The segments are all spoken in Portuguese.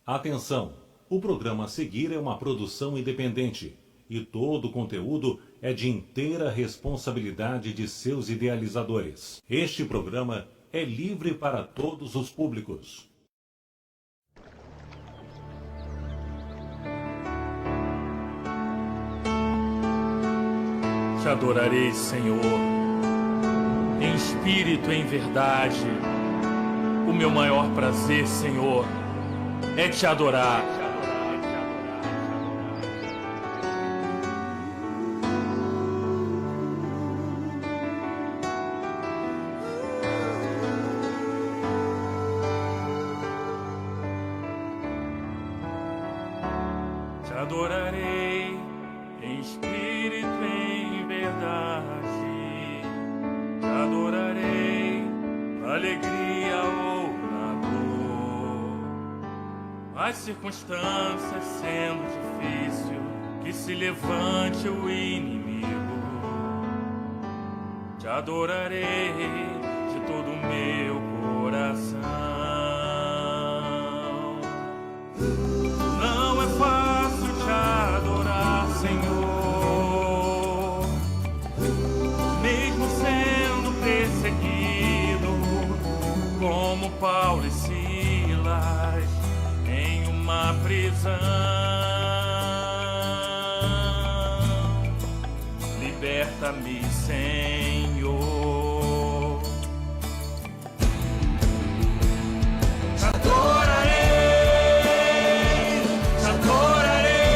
Atenção! O programa a seguir é uma produção independente e todo o conteúdo é de inteira responsabilidade de seus idealizadores. Este programa é livre para todos os públicos. Te adorarei, Senhor, em espírito e em verdade. O meu maior prazer, Senhor, é te adorar. Te adorarei em espírito e em verdade. Te adorarei, alegria ou na dor. As circunstâncias sendo difícil, que se levante o inimigo. Te adorarei de todo o meu coração. Não é fácil te adorar, Senhor, mesmo sendo perseguido, como Paulo e Silas em uma prisão. Liberta-me, Senhor. Te adorarei, te adorarei,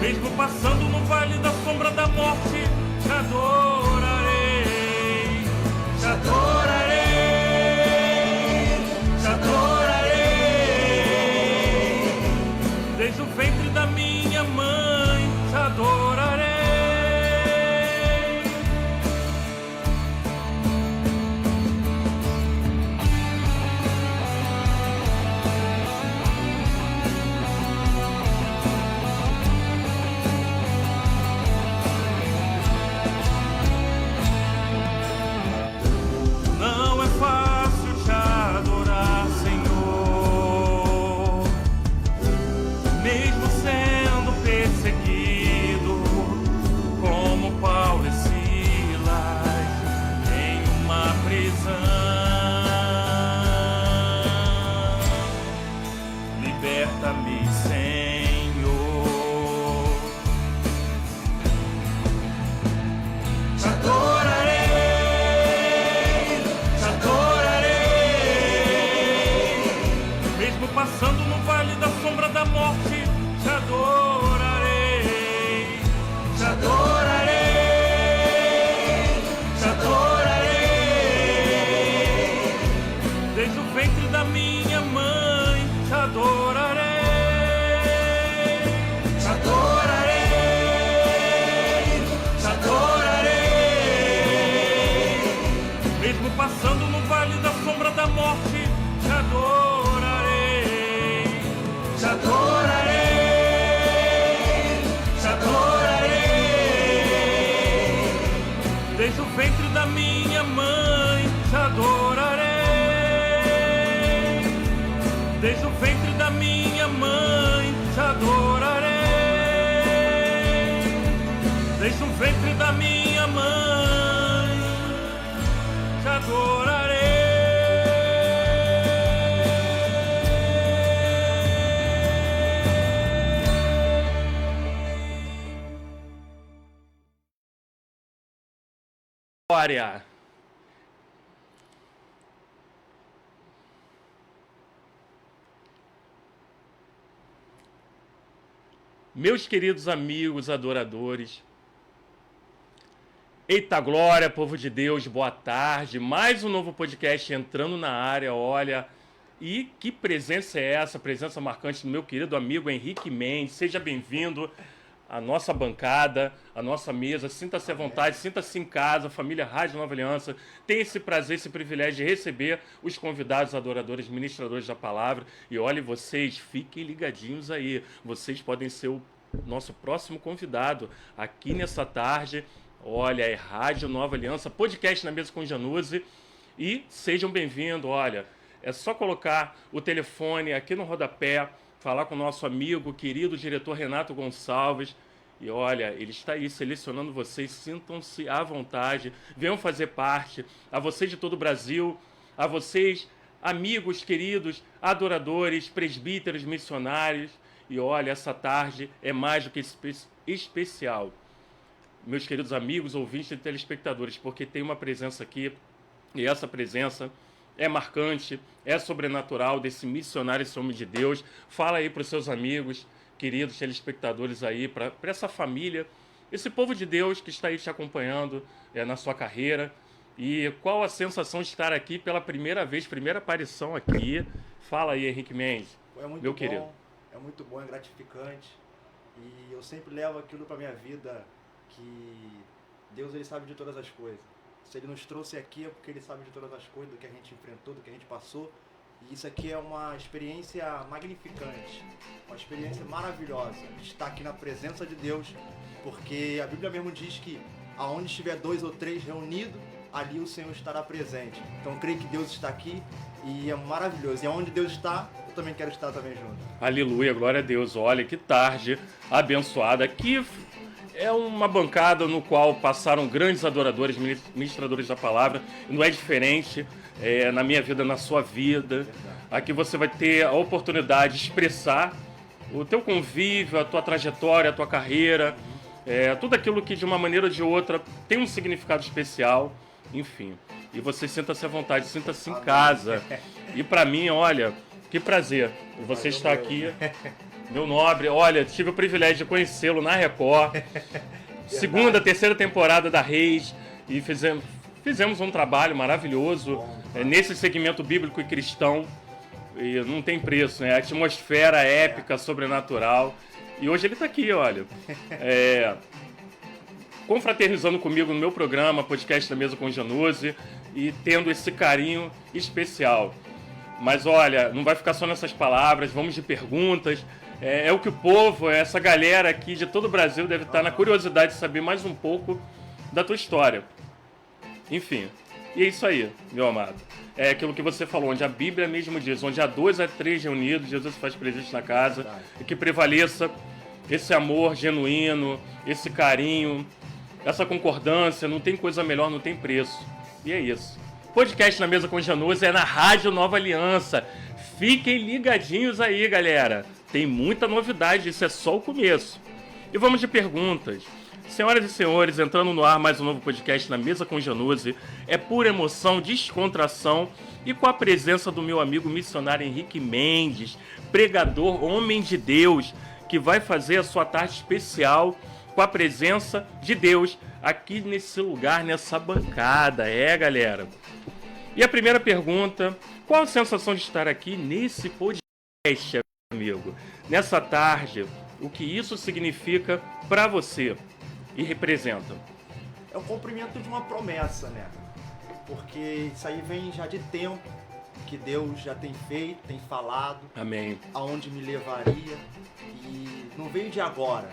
mesmo passando no vale da sombra da morte. Te adorarei, te adorarei, te adorarei, desde o ventre da minha mãe. Te adorarei. Não é fácil te adorar, Senhor, mesmo sendo perseguido, como Paulo e Silas em uma prisão. Liberta-me, Senhor. Te adorarei, te adorarei, mesmo passando no vale da sombra da morte. Te adorarei, te adorarei, te adorarei, desde o ventre da minha mãe. Te adorarei, te adorarei, te adorarei, mesmo passando no vale da sombra da morte. Te adorarei, te adorarei, te adorarei, Desde o ventre da minha mãe te adorarei. Desde o ventre da minha mãe te adorarei. Glória. Meus queridos amigos adoradores, eita glória, povo de Deus, boa tarde. Mais um novo podcast entrando na área, olha. E que presença é essa? Presença marcante do meu querido amigo Henrique Mendes. Seja bem-vindo à nossa bancada, à nossa mesa. Sinta-se à vontade, sinta-se em casa, família Rádio Nova Aliança. Tem esse prazer, esse privilégio de receber os convidados, adoradores, ministradores da palavra. E olha, vocês, fiquem ligadinhos aí. Vocês podem ser o nosso próximo convidado aqui nessa tarde. Olha, é Rádio Nova Aliança, podcast na mesa com Januse. E sejam bem-vindos, olha, é só colocar o telefone aqui no rodapé, falar com o nosso amigo, querido diretor Renato Gonçalves. E olha, ele está aí selecionando vocês, sintam-se à vontade, venham fazer parte. A vocês de todo o Brasil, a vocês, amigos queridos, adoradores, presbíteros, missionários. E olha, essa tarde é mais do que especial, meus queridos amigos, ouvintes e telespectadores, porque tem uma presença aqui, e essa presença é marcante, é sobrenatural desse missionário, esse homem de Deus. Fala aí para os seus amigos, queridos telespectadores aí, para essa família, esse povo de Deus que está aí te acompanhando na sua carreira. E qual a sensação de estar aqui pela primeira vez, primeira aparição aqui? Fala aí, Henrique Mendes, meu querido. É muito bom, é gratificante. E eu sempre levo aquilo para minha vida, que Deus, ele sabe de todas as coisas. Se ele nos trouxe aqui é porque ele sabe de todas as coisas, do que a gente enfrentou, do que a gente passou. E isso aqui é uma experiência magnificante, uma experiência maravilhosa, estar aqui na presença de Deus, porque a Bíblia mesmo diz que aonde estiver 2 ou 3 reunidos, ali o Senhor estará presente. Então eu creio que Deus está aqui e é maravilhoso. E aonde Deus está, eu também quero estar também junto. Aleluia, glória a Deus. Olha que tarde abençoada. Aqui é uma bancada no qual passaram grandes adoradores, ministradores da palavra. Não é diferente na minha vida, na sua vida. Aqui você vai ter a oportunidade de expressar o teu convívio, a tua trajetória, a tua carreira, tudo aquilo que de uma maneira ou de outra tem um significado especial, enfim. E você sinta-se à vontade, sinta-se em casa. E para mim, olha, que prazer você estar aqui. Meu nobre, olha, tive o privilégio de conhecê-lo na Record, segunda, terceira temporada da Reis, e fizemos um trabalho maravilhoso nesse segmento bíblico e cristão, e não tem preço, né? A atmosfera épica, sobrenatural, e hoje ele está aqui, olha, confraternizando comigo no meu programa, podcast da mesa com Januse, e tendo esse carinho especial. Mas olha, não vai ficar só nessas palavras, vamos de perguntas. É o que o povo, essa galera aqui de todo o Brasil deve estar na curiosidade de saber mais um pouco da tua história. Enfim, e é isso aí, meu amado. É aquilo que você falou, onde a Bíblia mesmo diz, onde há 2 a 3 reunidos, Jesus se faz presente na casa, e que prevaleça esse amor genuíno, esse carinho, essa concordância, não tem coisa melhor, não tem preço. E é isso. Podcast na mesa com Januse é na Rádio Nova Aliança. Fiquem ligadinhos aí, galera. Tem muita novidade, isso é só o começo. E vamos de perguntas. Senhoras e senhores, entrando no ar mais um novo podcast na mesa com Januse. É pura emoção, descontração e com a presença do meu amigo missionário Henrique Mendes, pregador, homem de Deus, que vai fazer a sua tarde especial com a presença de Deus aqui nesse lugar, nessa bancada. Galera. E a primeira pergunta, qual a sensação de estar aqui nesse podcast, amigo? Nessa tarde, o que isso significa para você e representa? É o cumprimento de uma promessa, né? Porque isso aí vem já de tempo, que Deus já tem feito, tem falado. Amém. Aonde me levaria. E não veio de agora.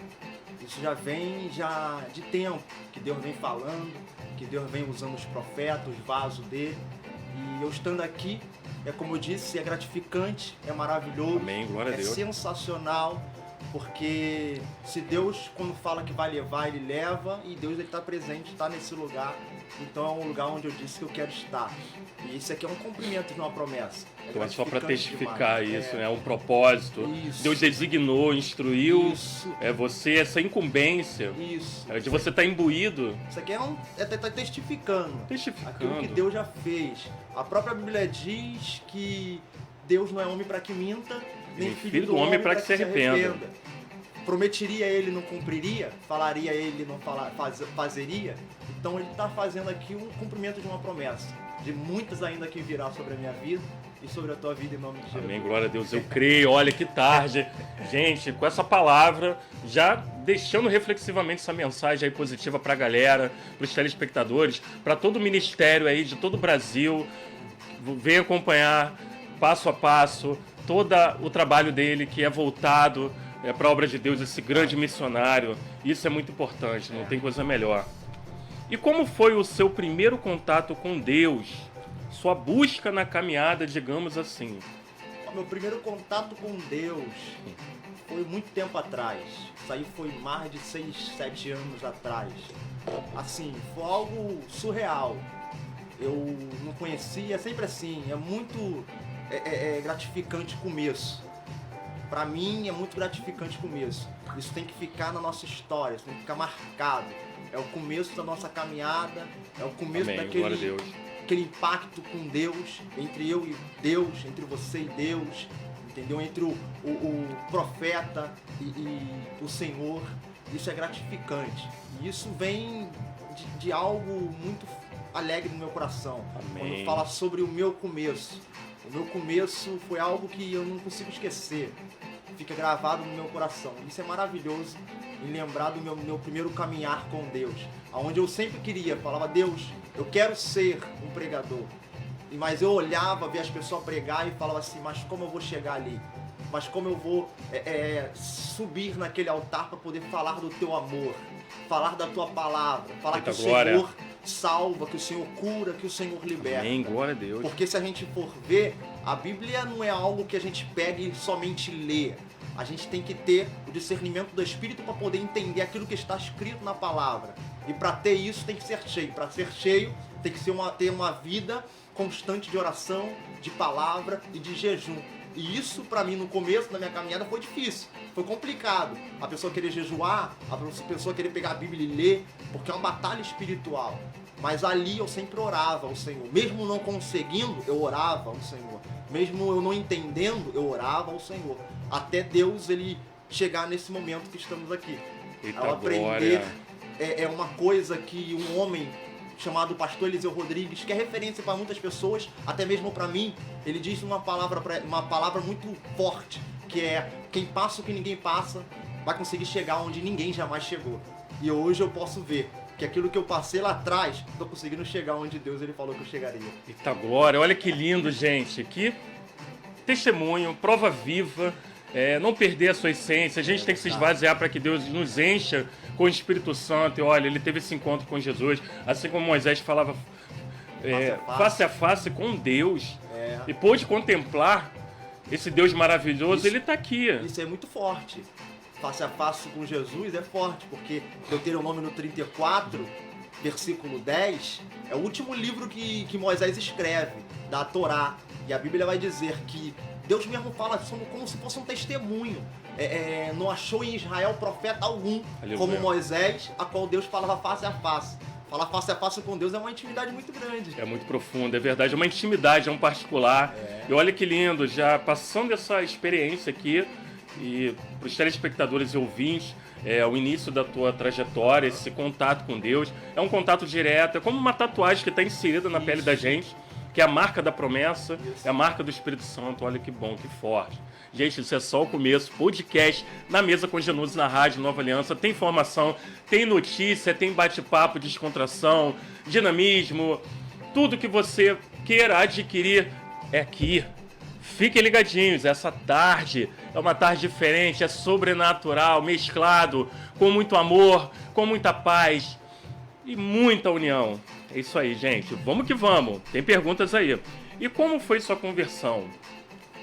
Isso já vem de tempo, que Deus vem falando, que Deus vem usando os profetas, os vasos dele. E eu estando aqui, é como eu disse, é gratificante, é maravilhoso, Amém, glória a Deus. sensacional, porque se Deus, quando fala que vai levar, Ele leva, e Deus está presente, está nesse lugar, então é um lugar onde eu disse que eu quero estar. E isso aqui é um cumprimento de uma promessa. Então é só para testificar demais. isso, né? Um propósito. Isso. Deus designou, instruiu Isso. você, essa incumbência Isso. de você estar imbuído. Isso aqui tá testificando. Aquilo que Deus já fez. A própria Bíblia diz que Deus não é homem para que minta, nem filho do homem para que se arrependa. Prometeria ele, não cumpriria? Falaria ele, não fazeria? Então ele está fazendo aqui um cumprimento de uma promessa, de muitas ainda que virá sobre a minha vida e sobre a tua vida, em nome de Jesus. Amém, glória a Deus. Eu creio, olha que tarde. Gente, com essa palavra, já deixando reflexivamente essa mensagem aí positiva para a galera, para os telespectadores, para todo o ministério aí de todo o Brasil. Vem acompanhar passo a passo todo o trabalho dele, que é voltado para a obra de Deus, esse grande missionário. Isso é muito importante, não tem coisa melhor. E como foi o seu primeiro contato com Deus? Sua busca na caminhada, digamos assim. Meu primeiro contato com Deus foi muito tempo atrás. Isso aí foi mais de 6, 7 anos atrás. Assim, foi algo surreal. Eu não conhecia, é sempre assim, é muito gratificante o começo. Pra mim é muito gratificante o começo. Isso tem que ficar na nossa história, isso tem que ficar marcado. É o começo da nossa caminhada, é o começo Amém, daquele impacto com Deus, entre eu e Deus, entre você e Deus, entendeu? Entre o profeta e o Senhor. Isso é gratificante. E isso vem de algo muito alegre no meu coração. Amém. Quando fala sobre o meu começo. O meu começo foi algo que eu não consigo esquecer. Fica gravado no meu coração. Isso é maravilhoso, em lembrar do meu primeiro caminhar com Deus. Onde eu sempre queria, falava, Deus, eu quero ser um pregador. Mas eu olhava, via as pessoas pregar e falava assim, mas como eu vou chegar ali? Mas como eu vou subir naquele altar para poder falar do teu amor, falar da tua palavra, falar Eita, que o glória. Senhor salva, que o Senhor cura, que o Senhor liberta. Amém, glória a Deus. Porque se a gente for ver, a Bíblia não é algo que a gente pega e somente lê. A gente tem que ter o discernimento do Espírito para poder entender aquilo que está escrito na palavra. E para ter isso tem que ser cheio. Para ser cheio tem que ter uma vida constante de oração, de palavra e de jejum. E isso para mim no começo da minha caminhada foi difícil, foi complicado. A pessoa querer jejuar, a pessoa querer pegar a Bíblia e ler, porque é uma batalha espiritual. Mas ali eu sempre orava ao Senhor. Mesmo não conseguindo, eu orava ao Senhor. Mesmo eu não entendendo, eu orava ao Senhor. Até Deus ele chegar nesse momento que estamos aqui. Eita, Ao aprender glória. é uma coisa que um homem chamado Pastor Eliseu Rodrigues, que é referência para muitas pessoas, até mesmo para mim, ele diz uma palavra muito forte, que é quem passa o que ninguém passa, vai conseguir chegar onde ninguém jamais chegou. E hoje eu posso ver que aquilo que eu passei lá atrás, estou conseguindo chegar onde Deus ele falou que eu chegaria. Eita glória, olha que lindo, gente. Que testemunho, prova viva. Não perder a sua essência. A gente tem que se esvaziar para que Deus nos encha com o Espírito Santo. E olha, ele teve esse encontro com Jesus, assim como Moisés falava face a face com Deus. E pôde contemplar esse Deus maravilhoso. Ele está aqui. Isso é muito forte. Face a face com Jesus é forte, porque Deuteronômio 34, versículo 10, é o último livro que Moisés escreve, da Torá. E a Bíblia vai dizer que Deus mesmo fala como se fosse um testemunho. Não achou em Israel profeta algum, Aleluia. como Moisés, a qual Deus falava face a face. Falar face a face com Deus é uma intimidade muito grande. É muito profundo, é verdade, é uma intimidade, é um particular. E olha que lindo, já passando essa experiência aqui, e para os telespectadores e ouvintes, o início da tua trajetória, esse contato com Deus, é um contato direto, é como uma tatuagem que está inserida na pele da gente, que é a marca da promessa, é a marca do Espírito Santo. Olha que bom, que forte. Gente, isso é só o começo. Podcast na mesa com Jesus na Rádio Nova Aliança. Tem informação, tem notícia, tem bate-papo, descontração, dinamismo. Tudo que você queira adquirir é aqui. Fiquem ligadinhos, essa tarde é uma tarde diferente, é sobrenatural, mesclado, com muito amor, com muita paz e muita união. É isso aí, gente. Vamos que vamos. Tem perguntas aí. E como foi sua conversão?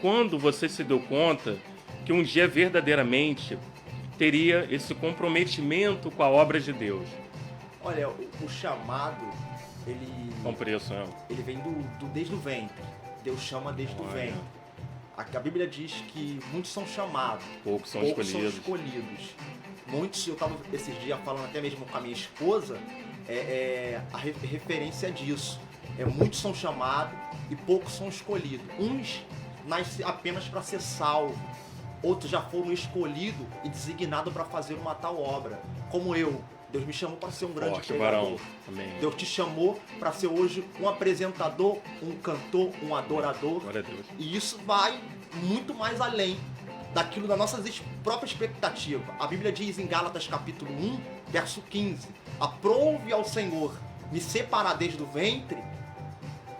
Quando você se deu conta que um dia verdadeiramente teria esse comprometimento com a obra de Deus? Olha, o chamado, Com preço, né? ele vem desde o ventre. Deus chama desde o ventre. A Bíblia diz que muitos são chamados, Poucos são escolhidos. Muitos, eu estava esses dias falando até mesmo com a minha esposa, a referência disso. Muitos são chamados e poucos são escolhidos. Uns nascem apenas para ser salvo, outros já foram escolhidos e designados para fazer uma tal obra. Como eu, Deus me chamou para ser um grande pregador. Deus te chamou para ser hoje um apresentador, um cantor, um adorador. Glória a Deus. E isso vai muito mais além daquilo da nossa própria expectativa. A Bíblia diz em Gálatas capítulo 1, verso 15: aprove ao Senhor me separar desde o ventre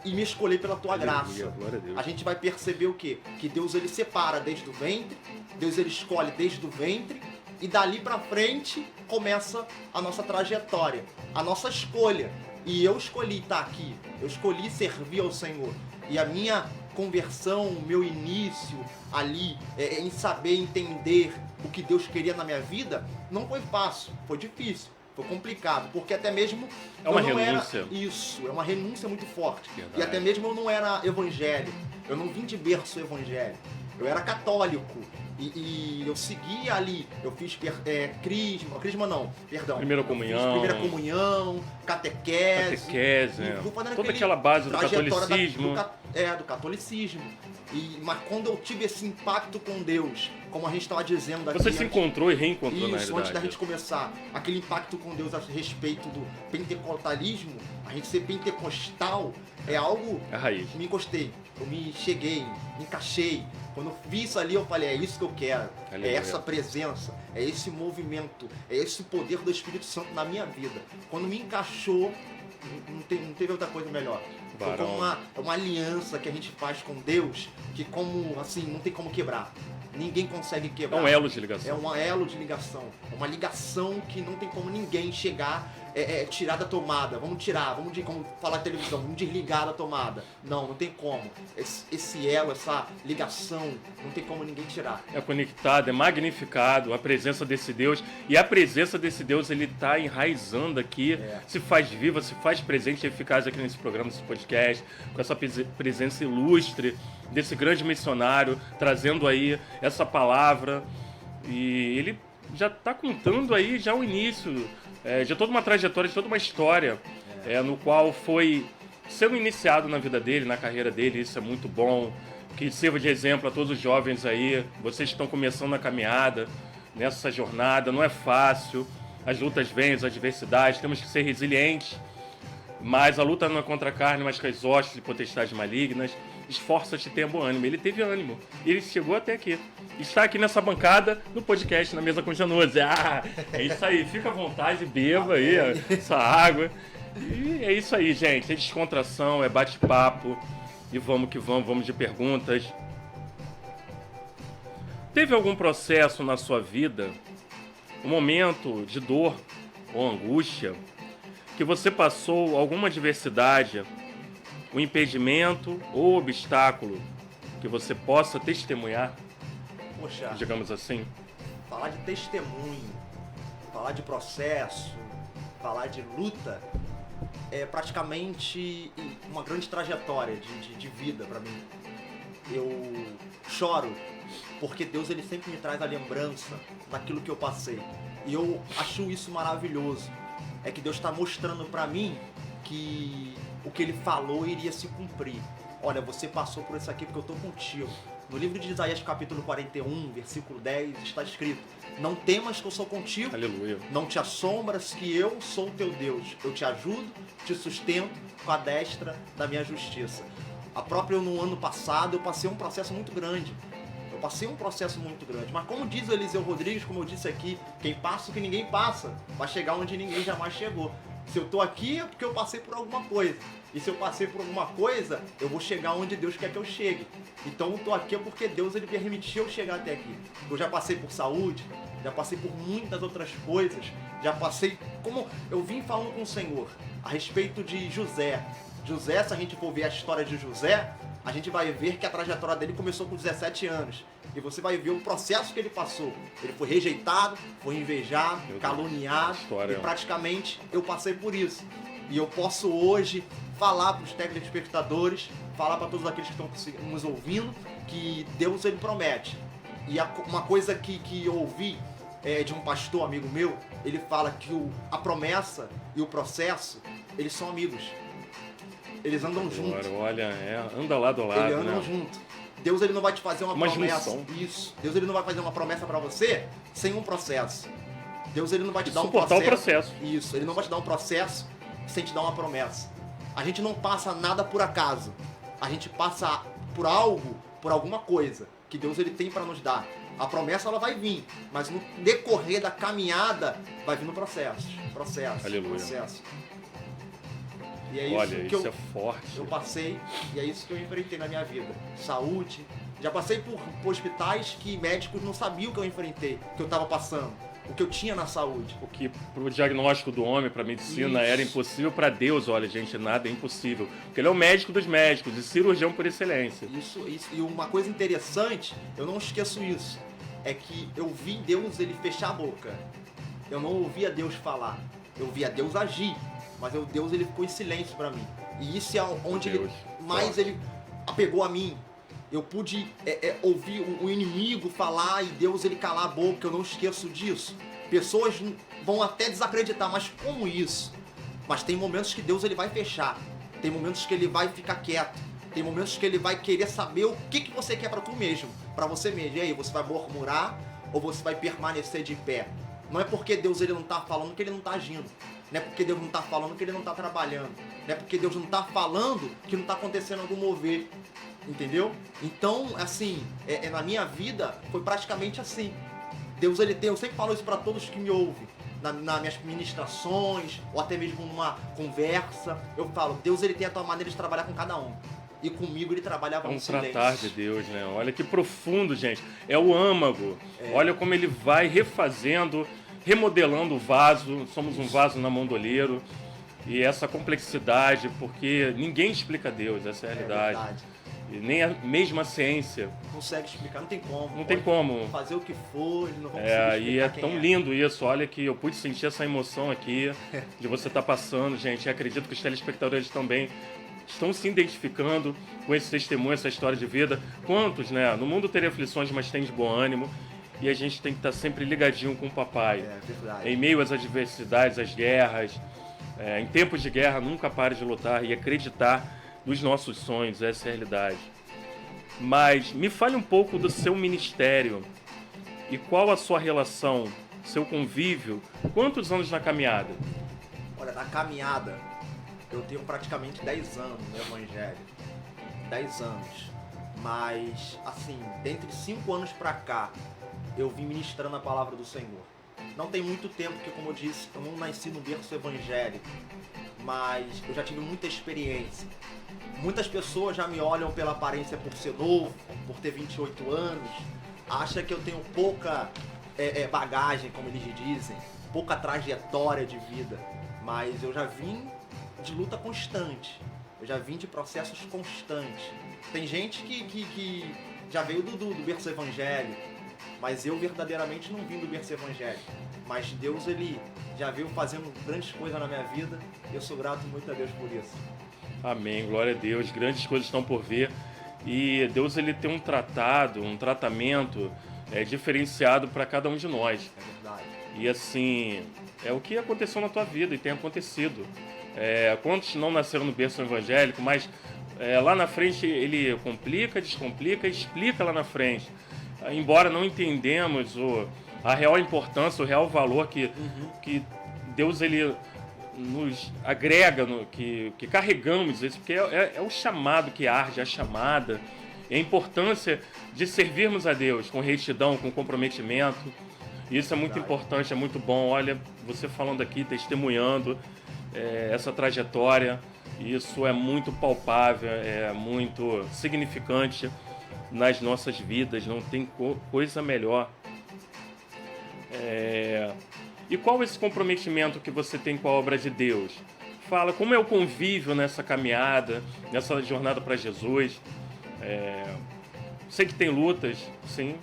e me escolher pela tua graça. A gente vai perceber o quê? Que Deus ele separa desde o ventre, Deus ele escolhe desde o ventre, e dali pra frente começa a nossa trajetória, a nossa escolha. E eu escolhi estar aqui, eu escolhi servir ao Senhor. E a minha conversão, o meu início ali, em saber entender o que Deus queria na minha vida, não foi fácil, foi difícil, foi complicado, porque até mesmo é uma eu não renúncia. era isso, é uma renúncia muito forte. Verdade. E até mesmo eu não era evangélico, eu não vim de berço evangélico, eu era católico. E eu segui ali, eu fiz crisma não, perdão. Primeira comunhão, catequese. Toda aquela base do catolicismo. Do catolicismo. Mas quando eu tive esse impacto com Deus, como a gente estava dizendo aqui... Você se encontrou e reencontrou, na realidade. Isso, antes da gente começar, aquele impacto com Deus a respeito do pentecostalismo, a gente ser pentecostal é algo... É a raiz. Me encostei, eu me cheguei, me encaixei. Quando eu vi isso ali, eu falei, é isso que eu quero. É essa presença, é esse movimento, é esse poder do Espírito Santo na minha vida. Quando me encaixou, não teve outra coisa melhor. Foi como uma aliança que a gente faz com Deus, que como, assim, não tem como quebrar. Ninguém consegue quebrar. É um elo de ligação. É um elo de ligação. É uma ligação que não tem como ninguém chegar, tirar da tomada. Vamos como falar na televisão, vamos desligar da tomada. Não tem como. Esse elo, essa ligação, não tem como ninguém tirar. É conectado, é magnificado a presença desse Deus. E a presença desse Deus, ele está enraizando aqui, se faz viva, se faz presente e eficaz aqui nesse programa, nesse podcast, com essa presença ilustre desse grande missionário, trazendo aí essa palavra. E ele já está contando aí já o início de toda uma trajetória, de toda uma história, no qual foi sendo iniciado na vida dele, na carreira dele. Isso é muito bom, que sirva de exemplo a todos os jovens aí, vocês que estão começando a caminhada, nessa jornada. Não é fácil, as lutas vêm, as adversidades, temos que ser resilientes, mas a luta não é contra a carne, mas com as hostes e potestades malignas. Esforça-te e tenha bom ânimo. Ele teve ânimo, ele chegou até aqui, está aqui nessa bancada, no podcast, na Mesa com Januse. É isso aí, fica à vontade, beba aí essa água. E é isso aí, gente, é descontração, é bate-papo, e vamos que vamos de perguntas. Teve algum processo na sua vida, um momento de dor ou angústia, que você passou alguma adversidade, um impedimento ou obstáculo que você possa testemunhar? Poxa, digamos assim. Falar de testemunho, falar de processo, falar de luta é praticamente uma grande trajetória de vida para mim. Eu choro porque Deus ele sempre me traz a lembrança daquilo que eu passei. E eu acho isso maravilhoso. É que Deus está mostrando para mim que o que Ele falou iria se cumprir. Olha, você passou por isso aqui porque eu estou contigo. No livro de Isaías, capítulo 41, versículo 10, está escrito: não temas que eu sou contigo. Aleluia. Não te assombras que eu sou o teu Deus. Eu te ajudo, te sustento com a destra da minha justiça. No ano passado, eu passei um processo muito grande. Mas como diz o Eliseu Rodrigues, como eu disse aqui, quem passa o que ninguém passa, vai chegar onde ninguém jamais chegou. Se eu tô aqui é porque eu passei por alguma coisa. E se eu passei por alguma coisa, eu vou chegar onde Deus quer que eu chegue. Então eu tô aqui é porque Deus ele permitiu eu chegar até aqui. Eu já passei por saúde, já passei por muitas outras coisas, já passei... Como eu vim falando com o Senhor a respeito de José. José, se a gente for ver a história de José, a gente vai ver que a trajetória dele começou com 17 anos. E você vai ver o processo que ele passou. Ele foi rejeitado, foi invejado, caluniado. História. E praticamente eu passei por isso. E eu posso hoje falar para os telespectadores, falar para todos aqueles que estão nos ouvindo, que Deus ele promete. E uma coisa que eu ouvi de um pastor amigo meu, ele fala que a promessa e o processo, eles são amigos. Eles andam juntos. Olha, anda lado a lado, Eles andam né? junto. Deus ele não vai te fazer uma promessa. junção. Isso. Deus ele não vai fazer uma promessa para você sem um processo. Deus ele não vai te dar um Suportar o processo. processo. Isso. Ele não vai te dar um processo sem te dar uma promessa. A gente não passa nada por acaso. A gente passa por algo, por alguma coisa que Deus ele tem para nos dar. A promessa ela vai vir, mas no decorrer da caminhada vai vir no processo. Aleluia. Processo. E é isso Olha, que isso eu é forte. eu passei e é isso que eu enfrentei na minha vida. Saúde. Já passei por hospitais que médicos não sabiam o que eu enfrentei, que eu estava passando, o que eu tinha na saúde. O que pro diagnóstico do homem, pra medicina, Isso. era impossível, pra Deus, olha, gente, nada é impossível. Porque ele é o médico dos médicos e cirurgião por excelência. Isso. E uma coisa interessante, eu não esqueço isso, é que eu vi Deus ele fechar a boca. Eu não ouvia Deus falar. Eu via Deus agir, mas Deus ele ficou em silêncio para mim. E isso é onde Deus. ele apegou a mim. Eu pude ouvir o inimigo falar e Deus ele calar a boca. Eu não esqueço disso. Pessoas vão até desacreditar, mas como isso? Mas tem momentos que Deus ele vai fechar. Tem momentos que ele vai ficar quieto. Tem momentos que ele vai querer saber o que você quer para tu mesmo, para você mesmo. E aí, você vai murmurar ou você vai permanecer de pé? Não é porque Deus ele não tá falando que ele não tá agindo. Não é porque Deus não tá falando que ele não tá trabalhando. Não é porque Deus não tá falando que não tá acontecendo algum mover. Entendeu? Então, assim, na minha vida foi praticamente assim. Deus ele tem, eu sempre falo isso para todos que me ouvem. Nas minhas ministrações, ou até mesmo numa conversa, eu falo, Deus ele tem a tua maneira de trabalhar com cada um. E comigo ele trabalhava no silêncio. Tratar de Deus, né? Olha que profundo, gente. É o âmago. Olha como ele vai refazendo, remodelando o vaso. Somos um vaso na mão do olheiro. E essa complexidade, porque ninguém explica Deus, essa é a realidade. Verdade. E nem a mesma ciência. Não consegue explicar, não tem como. Não tem como. Fazer o que for, ele não vai conseguir explicar E é quem tão lindo isso. Olha que eu pude sentir essa emoção aqui de você estar passando, gente. E acredito que os telespectadores também estão se identificando com esse testemunho, essa história de vida. Quantos, né? No mundo teria aflições, mas tem de bom ânimo. E a gente tem que estar sempre ligadinho com o papai. É verdade. Em meio às adversidades, às guerras. Em tempos de guerra, nunca pare de lutar e acreditar nos nossos sonhos. Essa é a realidade. Mas me fale um pouco do seu ministério. E qual a sua relação, seu convívio? Quantos anos na caminhada? Olha, na caminhada, eu tenho praticamente 10 anos no Evangelho. 10 anos. Mas, assim, dentre 5 anos pra cá, eu vim ministrando a palavra do Senhor. Não tem muito tempo, porque, como eu disse, eu não nasci no berço evangélico. Mas eu já tive muita experiência. Muitas pessoas já me olham pela aparência por ser novo, por ter 28 anos. Acham que eu tenho pouca bagagem, como eles dizem. Pouca trajetória de vida. Mas eu já vim de luta constante. Eu já vim de processos constantes. Tem gente que já veio do berço evangélico, mas eu verdadeiramente não vim do berço evangélico. Mas Deus, ele já veio fazendo grandes coisas na minha vida e eu sou grato muito a Deus por isso. Amém, glória a Deus. Grandes coisas estão por vir. E Deus ele tem um tratamento diferenciado para cada um de nós. É verdade. E assim, é o que aconteceu na tua vida e tem acontecido. Quantos não nasceram no berço evangélico, mas lá na frente ele complica, descomplica e explica lá na frente. Embora não entendemos a real importância, o real valor que Deus ele nos agrega, que carregamos isso, porque é o chamado que arde, a chamada, e a importância de servirmos a Deus com retidão, com comprometimento. Isso é muito importante, é muito bom. Olha, você falando aqui, testemunhando essa trajetória, isso é muito palpável, é muito significante nas nossas vidas, não tem coisa melhor. E qual é esse comprometimento que você tem com a obra de Deus? Fala, como é o convívio nessa caminhada, nessa jornada para Jesus? Sei que tem lutas, sim.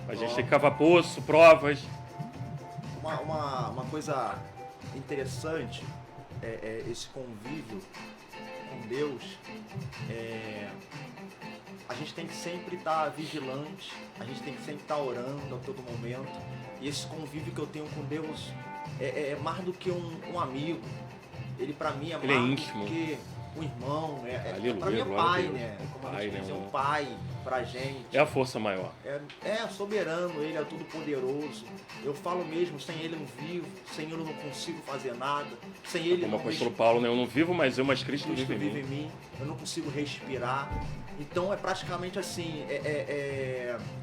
A gente tem que cavar poço, provas. Uma coisa interessante é esse convívio com Deus. A gente tem que sempre estar vigilante, a gente tem que sempre estar orando a todo momento. E esse convívio que eu tenho com Deus é mais do que um amigo. Ele pra mim é mais íntimo. do que um irmão, né? Aleluia, Pra mim é glória a pai, Deus. né? Como a Pai, gente né? diz, é um pai pra gente. É a força maior. É soberano, ele é todo poderoso. Eu falo mesmo, sem ele eu não vivo, sem ele eu não consigo fazer nada, sem ele Como o não apóstolo Paulo, né? Eu não vivo, mas eu, mas Cristo Cristo vive em vive mim. em mim, eu não consigo respirar. Então é praticamente assim,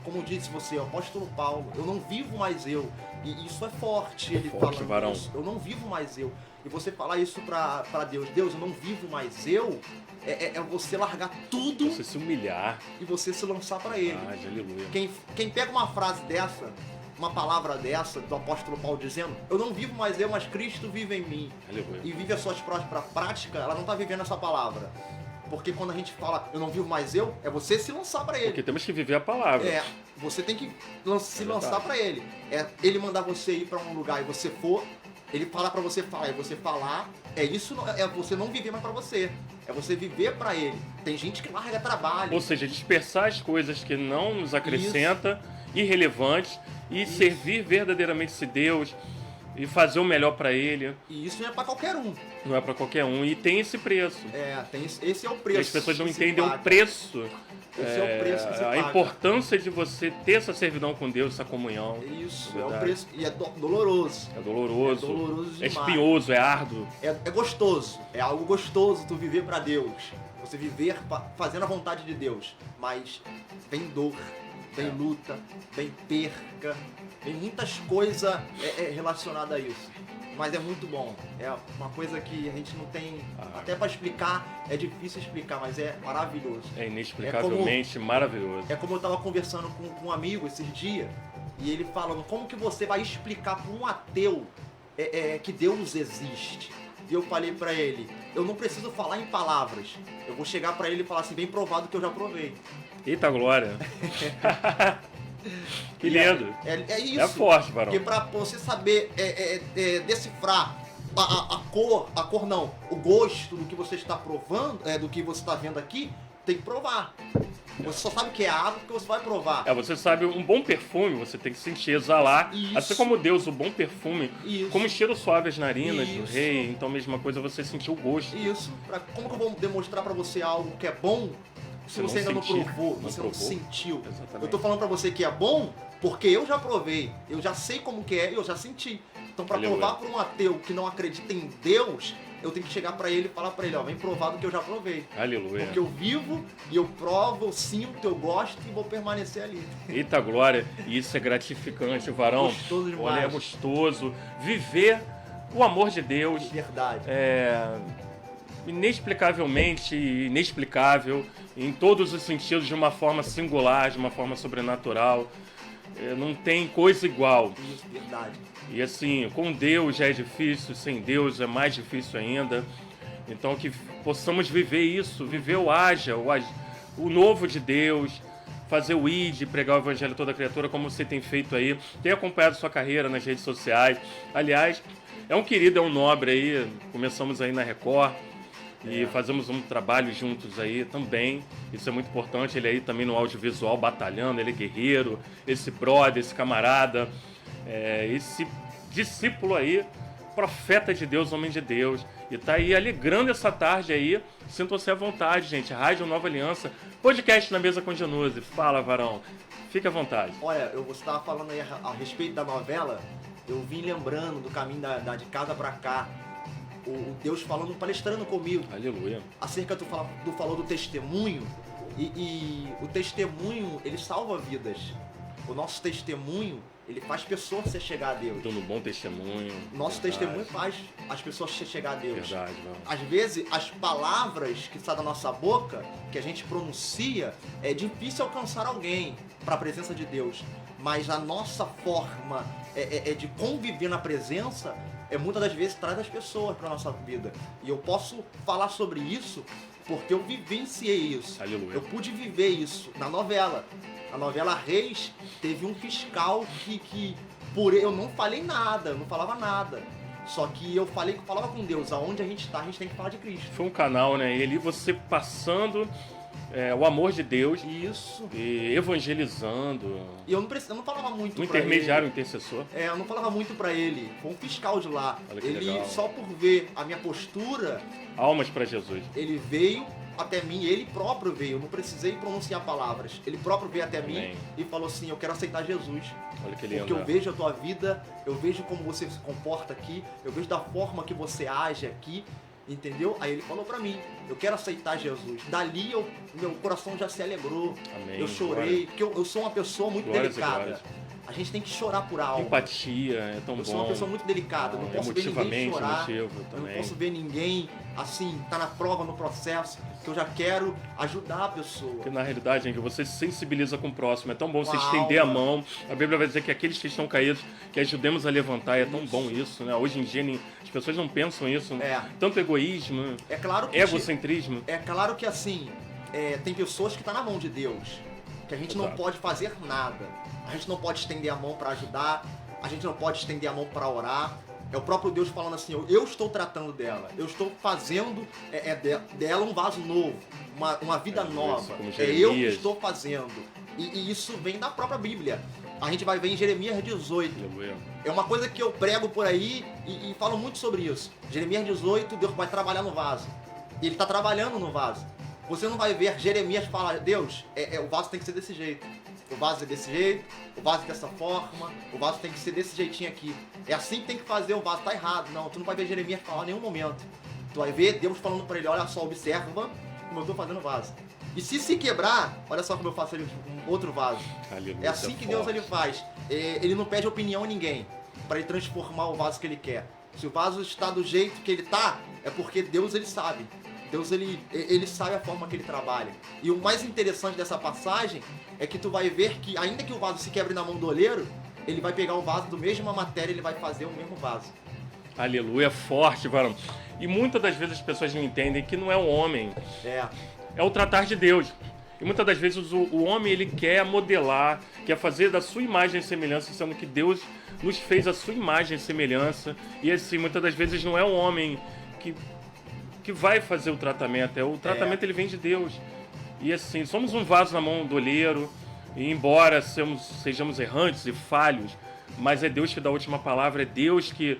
como disse você, o apóstolo Paulo, eu não vivo mais eu. E isso é forte, ele falando varão. isso. Eu não vivo mais eu. E você falar isso pra Deus, Deus, eu não vivo mais eu, é você largar tudo Você se humilhar. e você se lançar pra ele. Aleluia. Quem pega uma frase dessa, uma palavra dessa, do apóstolo Paulo dizendo, eu não vivo mais eu, mas Cristo vive em mim, Aleluia. e vive as suas próprias práticas, ela não está vivendo essa palavra. Porque quando a gente fala, eu não vivo mais eu, é você se lançar para ele. Porque temos que viver a palavra. Você tem que se lançar para ele. Ele mandar você ir para um lugar e você for, ele falar para você falar e você falar, isso é você não viver mais para você. É você viver para ele. Tem gente que larga trabalho. Ou seja, dispersar as coisas que não nos acrescentam, irrelevantes, e servir verdadeiramente esse Deus e fazer o melhor para ele. E isso não é para qualquer um. Não é para qualquer um. E tem esse preço. Esse é o preço. E as pessoas não que se entendem paga. o preço. Esse é o preço que se A paga. importância de você ter essa servidão com Deus, essa comunhão. Isso, É é o verdade. preço. E é doloroso. É doloroso. É doloroso É demais. espinhoso, é árduo. É gostoso. É algo gostoso tu viver pra Deus. Você viver fazendo a vontade de Deus. Mas vem dor, vem luta, vem perca, vem muitas coisas relacionadas a isso. Mas é muito bom. É uma coisa que a gente não tem... Até pra explicar, é difícil explicar, mas é maravilhoso. É inexplicavelmente maravilhoso. É como eu tava conversando com um amigo esses dias, e ele falando, como que você vai explicar para um ateu que Deus existe? E eu falei pra ele, eu não preciso falar em palavras. Eu vou chegar pra ele e falar assim, bem provado que eu já provei. Eita glória. Que lindo. É isso. É forte, varão. Porque pra você saber decifrar a cor não, o gosto do que você está provando, do que você está vendo aqui, tem que provar. Você só sabe que é água porque você vai provar. Você sabe, um bom perfume você tem que sentir, exalar. Isso. Assim como Deus, o bom perfume, Isso. como cheiro suave as narinas do Isso. rei. Então, mesma coisa, você sentir o gosto. Isso. Como que eu vou demonstrar pra você algo que é bom se você ainda não provou, você não sentiu? Exatamente. Eu tô falando pra você que é bom porque eu já provei, eu já sei como que é e eu já senti. Então pra Aleluia. provar pra um ateu que não acredita em Deus, eu tenho que chegar pra ele e falar pra ele, ó, vem provado que eu já provei. Aleluia. Porque eu vivo e eu provo, eu sinto, eu gosto e vou permanecer ali. Eita glória. E isso é gratificante, varão. Gostoso demais. Olha, é gostoso. Viver o amor de Deus. Verdade. Inexplicavelmente inexplicável, em todos os sentidos, de uma forma singular, de uma forma sobrenatural. Não tem coisa igual. Isso, verdade. E assim, com Deus já é difícil, sem Deus é mais difícil ainda. Então que possamos viver isso, viver o haja, o novo de Deus, fazer o ID, pregar o evangelho a toda criatura, como você tem feito aí. Tem acompanhado sua carreira nas redes sociais. Aliás, é um querido, é um nobre aí. Começamos aí na Record. E fazemos um trabalho juntos aí também. Isso é muito importante. Ele aí também no audiovisual batalhando, ele é guerreiro, esse brother, esse camarada, esse discípulo aí, profeta de Deus, homem de Deus. E tá aí alegrando essa tarde aí. Sintam-se à vontade, gente. Rádio Nova Aliança, podcast na mesa com Januse. Fala, varão. Fique à vontade. Olha, você estava falando aí a respeito da novela, eu vim lembrando do caminho de casa pra cá. O Deus falando, palestrando comigo. Aleluia. Acerca tu falou do testemunho, e o testemunho, ele salva vidas. O nosso testemunho, ele faz pessoas se chegar a Deus. Dando bom testemunho. Nosso testemunho faz as pessoas se chegar a Deus. Verdade, mano. Às vezes, as palavras que saem da nossa boca, que a gente pronuncia, é difícil alcançar alguém para a presença de Deus. Mas a nossa forma de conviver na presença, muitas das vezes traz as pessoas para a nossa vida. E eu posso falar sobre isso porque eu vivenciei isso. Aleluia. Eu pude viver isso na novela. Na novela Reis, teve um fiscal que por eu não falei nada, eu não falava nada. Só que eu falava com Deus, aonde a gente está, a gente tem que falar de Cristo. Foi um canal, né? E ali você passando o amor de Deus. Isso. E evangelizando. E eu não falava muito Um pra intermediário, um ele. intercessor. Eu não falava muito pra ele. Foi um fiscal de lá. Olha que Ele, legal. só por ver a minha postura, Almas para Jesus. ele veio até mim, ele próprio veio. Eu não precisei pronunciar palavras. Ele próprio veio até Amém. mim e falou assim, eu quero aceitar Jesus. Olha que lindo. Porque eu vejo a tua vida, eu vejo como você se comporta aqui, eu vejo da forma que você age aqui, entendeu? Aí ele falou pra mim, eu quero aceitar Jesus. Dali meu coração já se alegrou. Amém. Eu chorei, porque eu sou uma pessoa muito Glórias e delicada. glórias. A gente tem que chorar por algo. Empatia, é tão bom. Eu sou uma pessoa muito delicada, eu não posso ver ninguém Emotivamente, chorar. emotivo Eu não também. posso ver ninguém, assim, tá na prova, no processo, que eu já quero ajudar a pessoa. Porque na realidade, gente, você se sensibiliza com o próximo. É tão bom você Com a estender a alma. mão. A Bíblia vai dizer que aqueles que estão caídos, que ajudemos a levantar. E é tão bom isso, né? Hoje em dia as pessoas não pensam isso. É. Tanto egoísmo, É claro que egocentrismo. É claro que assim, tem pessoas que tá na mão de Deus, que a gente não Exato. pode fazer nada. A gente não pode estender a mão para ajudar, a gente não pode estender a mão para orar. É o próprio Deus falando assim, eu estou tratando dela, eu estou fazendo dela um vaso novo, uma vida Isso, nova. como Eu que Jeremias. estou fazendo. E isso vem da própria Bíblia. A gente vai ver em Jeremias 18. Aleluia. É uma coisa que eu prego por aí e falo muito sobre isso. Jeremias 18, Deus vai trabalhar no vaso. E ele está trabalhando no vaso. Você não vai ver Jeremias falar, Deus, o vaso tem que ser desse jeito. O vaso é desse jeito, o vaso é dessa forma, o vaso tem que ser desse jeitinho aqui. É assim que tem que fazer o vaso, tá errado. Não, tu não vai ver Jeremias falar em nenhum momento. Tu vai ver Deus falando para ele, olha só, observa como eu estou fazendo o vaso. E se quebrar, olha só como eu faço ali um outro vaso. Aleluia. É assim que Deus ele faz. Ele não pede opinião a ninguém para ele transformar o vaso que ele quer. Se o vaso está do jeito que ele está, é porque Deus ele sabe. Deus ele sabe a forma que ele trabalha. E o mais interessante dessa passagem é que tu vai ver que ainda que o vaso se quebre na mão do oleiro, ele vai pegar o vaso do mesma matéria, ele vai fazer o mesmo vaso. Aleluia, forte, varão. E muitas das vezes as pessoas não entendem que não é o homem, é o tratar de Deus. E muitas das vezes o homem ele quer modelar, quer fazer da sua imagem e semelhança, sendo que Deus nos fez a sua imagem e semelhança. E assim, muitas das vezes não é o homem que vai fazer o tratamento, o tratamento ele vem de Deus. E assim, somos um vaso na mão do oleiro, e embora sejamos errantes e falhos, mas é Deus que dá a última palavra, é Deus que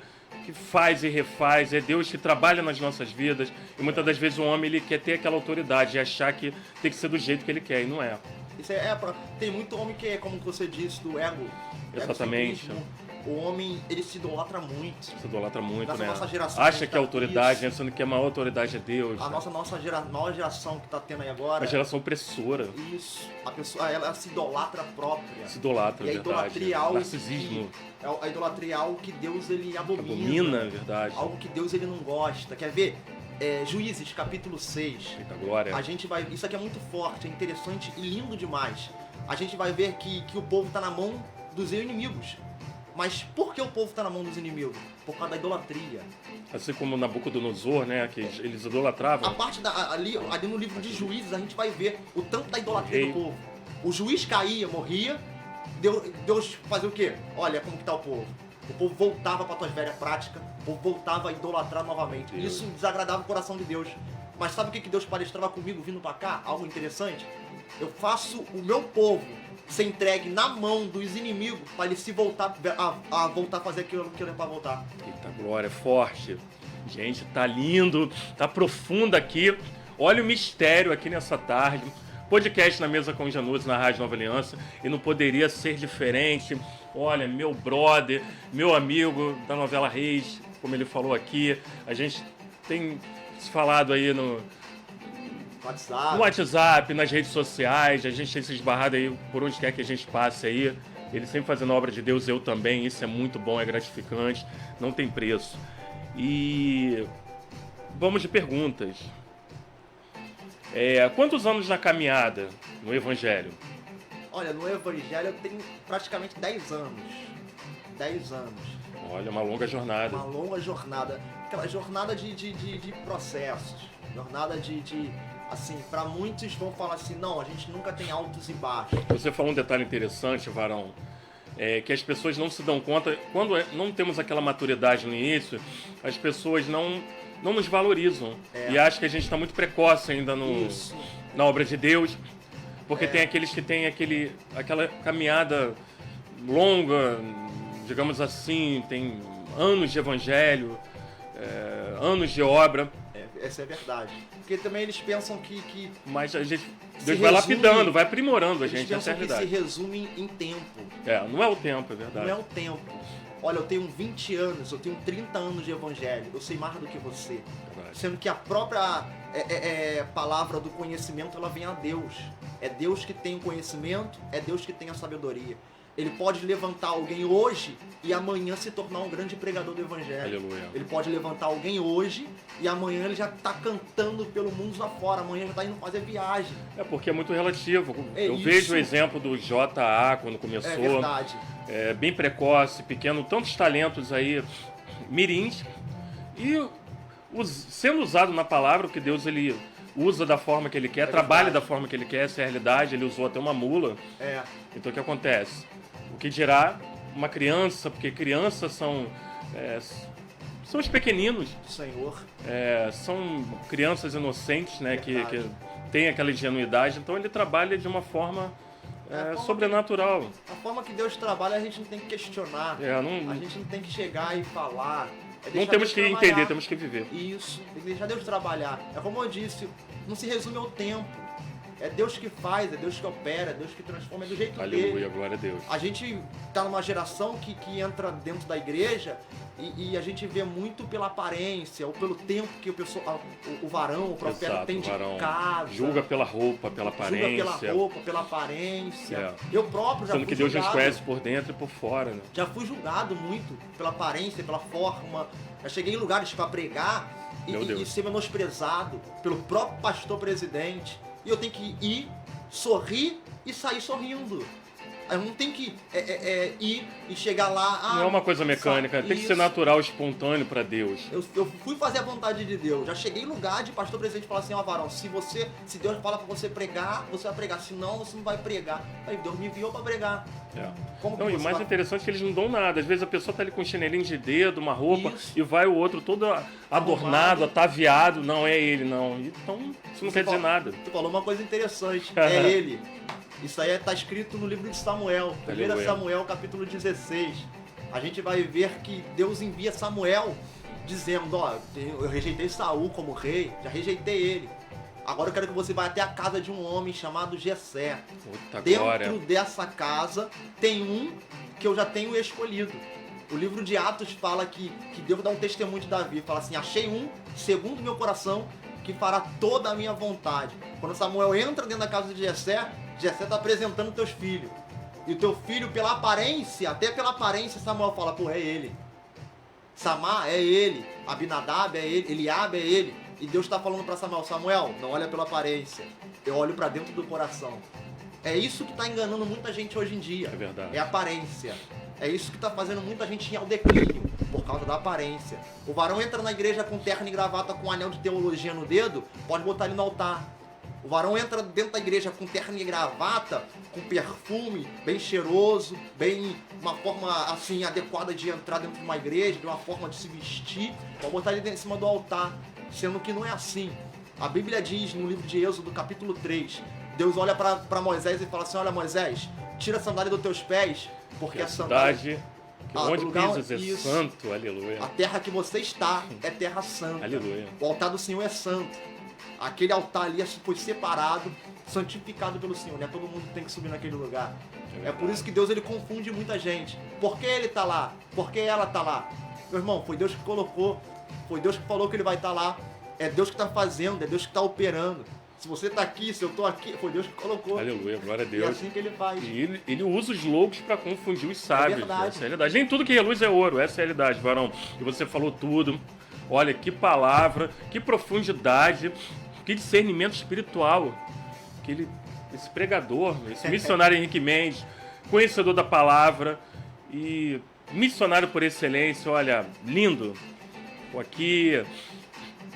faz e refaz, é Deus que trabalha nas nossas vidas. E muitas das vezes o homem ele quer ter aquela autoridade de achar que tem que ser do jeito que ele quer, e não é. Isso tem muito homem que é, como você disse, do ego. Exatamente. Egocentrismo. O homem, ele se idolatra muito. Se idolatra muito, Nessa né? nossa geração, Acha que é tá autoridade, isso. sendo que a maior autoridade é Deus. A né? nova geração que tá tendo aí agora. A geração opressora. Isso. A pessoa, ela se idolatra própria. Se idolatra, E a verdade. idolatria é algo Narcisismo. A idolatria é algo que Deus ele abomina. Abomina, verdade. Algo que Deus ele não gosta. Quer ver? Juízes, capítulo 6. Eita glória. A gente vai. Isso aqui é muito forte, é interessante e lindo demais. A gente vai ver que o povo está na mão dos inimigos. Mas por que o povo está na mão dos inimigos? Por causa da idolatria. Assim como Nabucodonosor, né? Que eles idolatravam. A parte ali no livro de Juízes, a gente vai ver o tanto da idolatria do povo. O juiz caía, morria. Deus fazia o quê? Olha como que tá o povo. O povo voltava para tuas velhas práticas. O povo voltava a idolatrar novamente. Deus. Isso desagradava o coração de Deus. Mas sabe o que Deus palestrava comigo vindo para cá? Algo interessante. Eu faço o meu povo ser entregue na mão dos inimigos para ele se voltar a voltar a fazer aquilo que ele é para voltar. Eita glória, forte. Gente, tá lindo, tá profundo aqui. Olha o mistério aqui nessa tarde. Podcast na mesa com os Janus na Rádio Nova Aliança. E não poderia ser diferente. Olha, meu brother, meu amigo da novela Reis, como ele falou aqui. A gente tem se falado aí no WhatsApp, nas redes sociais. A gente tem se esbarrado aí por onde quer que a gente passe aí. ele sempre fazendo a obra de Deus, eu também, isso é muito bom, é gratificante, não tem preço. E vamos de perguntas. Quantos anos na caminhada no Evangelho? Olha, no Evangelho eu tenho praticamente 10 anos. 10 anos. Olha, uma longa jornada. Uma longa jornada. Aquela jornada de processos. Jornada assim, para muitos vão falar assim, não, a gente nunca tem altos e baixos. Você falou um detalhe interessante, Varão, que as pessoas não se dão conta, quando não temos aquela maturidade no início, as pessoas não nos valorizam. E acham que a gente está muito precoce ainda na obra de Deus, porque tem aqueles que têm aquela caminhada longa, digamos assim, tem anos de evangelho, anos de obra. Essa é verdade. Porque também eles pensam que mas a gente, Deus vai lapidando, vai aprimorando a gente, essa é a eles realidade. pensam que se resume em tempo. Não é o tempo, é verdade. Não é o tempo. Olha, eu tenho 20 anos, eu tenho 30 anos de evangelho, eu sei mais do que você. Verdade. Sendo que a própria palavra do conhecimento, ela vem a Deus. É Deus que tem o conhecimento, é Deus que tem a sabedoria. Ele pode levantar alguém hoje e amanhã se tornar um grande pregador do evangelho. Aleluia. Ele pode levantar alguém hoje e amanhã ele já está cantando pelo mundo lá fora. Amanhã já está indo fazer viagem. Porque é muito relativo. Eu isso. vejo o exemplo do J.A. quando começou. É verdade. Bem precoce, pequeno, tantos talentos aí, mirins. E sendo usado na palavra, que Deus ele usa da forma que ele quer, trabalha da forma que ele quer, essa é a realidade. Ele usou até uma mula. Então o que acontece? O que dirá uma criança, porque crianças são os pequeninos. Senhor. São crianças inocentes, né, que têm aquela ingenuidade, então ele trabalha de uma forma sobrenatural. A forma que Deus trabalha a gente não tem que questionar, a gente não tem que chegar e falar. Não temos que entender, temos que viver. Isso, tem que deixar Deus trabalhar. É como eu disse, não se resume ao tempo. É Deus que faz, é Deus que opera, é Deus que transforma, é do jeito dele. Aleluia, glória a Deus. A gente tá numa geração que entra dentro da igreja e a gente vê muito pela aparência, ou pelo tempo que o varão, o profeta tem de casa. Julga pela roupa, pela aparência. Julga pela roupa, pela aparência. Eu próprio já Sendo fui que Deus julgado. nos conhece por dentro e por fora, né? Já fui julgado muito pela aparência, pela forma. Já cheguei em lugares para pregar e ser menosprezado pelo próprio pastor presidente. E eu tenho que ir, sorrir e sair sorrindo. Eu não tenho que ir e chegar lá... não é uma coisa mecânica, tem que ser natural, espontâneo para Deus. Eu fui fazer a vontade de Deus. Já cheguei em lugar de pastor presidente falar assim, varão, se Deus fala para você pregar, você vai pregar. Se não, você não vai pregar. Aí Deus me enviou para pregar. E o mais interessante é que eles não dão nada. Às vezes a pessoa tá ali com um chinelinho de dedo, uma roupa, e vai o outro todo adornado, ataviado. Não, é ele, não. Então, isso não quer dizer nada. Tu falou uma coisa interessante, é ele. Isso aí está escrito no livro de Samuel, 1 Samuel, capítulo 16. A gente vai ver que Deus envia Samuel dizendo, eu rejeitei Saul como rei, já rejeitei ele. Agora eu quero que você vá até a casa de um homem chamado Jessé. Dentro dessa casa tem um que eu já tenho escolhido. O livro de Atos fala que Deus dá um testemunho de Davi, fala assim, achei um, segundo meu coração, que fará toda a minha vontade. Quando Samuel entra dentro da casa de Jessé está apresentando teus filhos. E o teu filho, pela aparência, até pela aparência, Samuel fala, é ele. Samar é ele. Abinadab é ele. Eliabe é ele. E Deus está falando para Samuel, não olha pela aparência. Eu olho para dentro do coração. É isso que está enganando muita gente hoje em dia. É verdade. É a aparência. É isso que está fazendo muita gente ir ao declínio, por causa da aparência. O varão entra na igreja com terno e gravata, com um anel de teologia no dedo, pode botar ele no altar. O varão entra dentro da igreja com terno e gravata, com perfume, bem cheiroso, bem uma forma assim adequada de entrar dentro de uma igreja, de uma forma de se vestir, pode botar ele em cima do altar, sendo que não é assim. A Bíblia diz no livro de Êxodo, capítulo 3, Deus olha para Moisés e fala assim, olha Moisés, tira a sandália dos teus pés, porque a sandália... onde pisas é santo, aleluia. A terra que você está é terra santa. Aleluia. O altar do Senhor é santo. Aquele altar ali foi separado, santificado pelo Senhor, né? Todo mundo tem que subir naquele lugar. É por isso que Deus ele confunde muita gente. Por que ele está lá? Por que ela está lá? Meu irmão, foi Deus que colocou, foi Deus que falou que ele vai estar lá. É Deus que está fazendo, é Deus que está operando. Se você está aqui, se eu estou aqui, foi Deus que colocou. Aleluia, glória a E é Deus. assim que ele faz. E ele usa os loucos para confundir os sábios. verdade. Essa é a realidade. Nem tudo que reluz é ouro, essa é a realidade, varão. E você falou tudo. Olha, que palavra, que profundidade, que discernimento espiritual. Esse pregador, esse missionário Henrique Mendes, conhecedor da palavra e missionário por excelência, olha, lindo. Tô aqui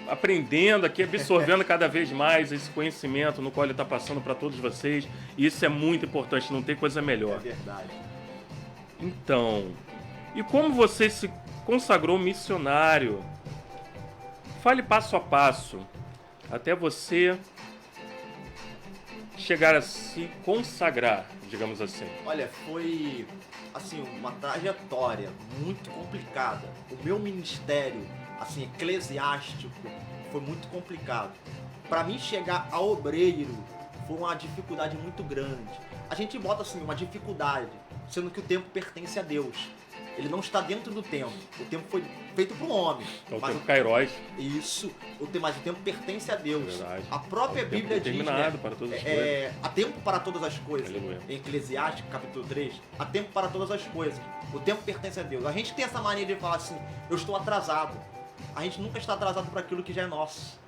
aprendendo, aqui absorvendo cada vez mais esse conhecimento no qual ele está passando para todos vocês. E isso é muito importante, não tem coisa melhor. É verdade. Então, e como você se consagrou missionário? Fale passo a passo, até você chegar a se consagrar, digamos assim. Olha, foi assim uma trajetória muito complicada. O meu ministério, assim, eclesiástico, foi muito complicado. Para mim chegar a obreiro foi uma dificuldade muito grande. A gente bota assim uma dificuldade, sendo que o tempo pertence a Deus. Ele não está dentro do tempo. O tempo foi feito para o homem. É o mas tempo Kairos. Isso, mas o tempo pertence a Deus. Verdade. A própria Bíblia diz, né, para todas as coisas. há tempo para todas as coisas. Aleluia. Em Eclesiastes, capítulo 3, há tempo para todas as coisas. O tempo pertence a Deus. A gente tem essa mania de falar assim, eu estou atrasado. A gente nunca está atrasado para aquilo que já é nosso.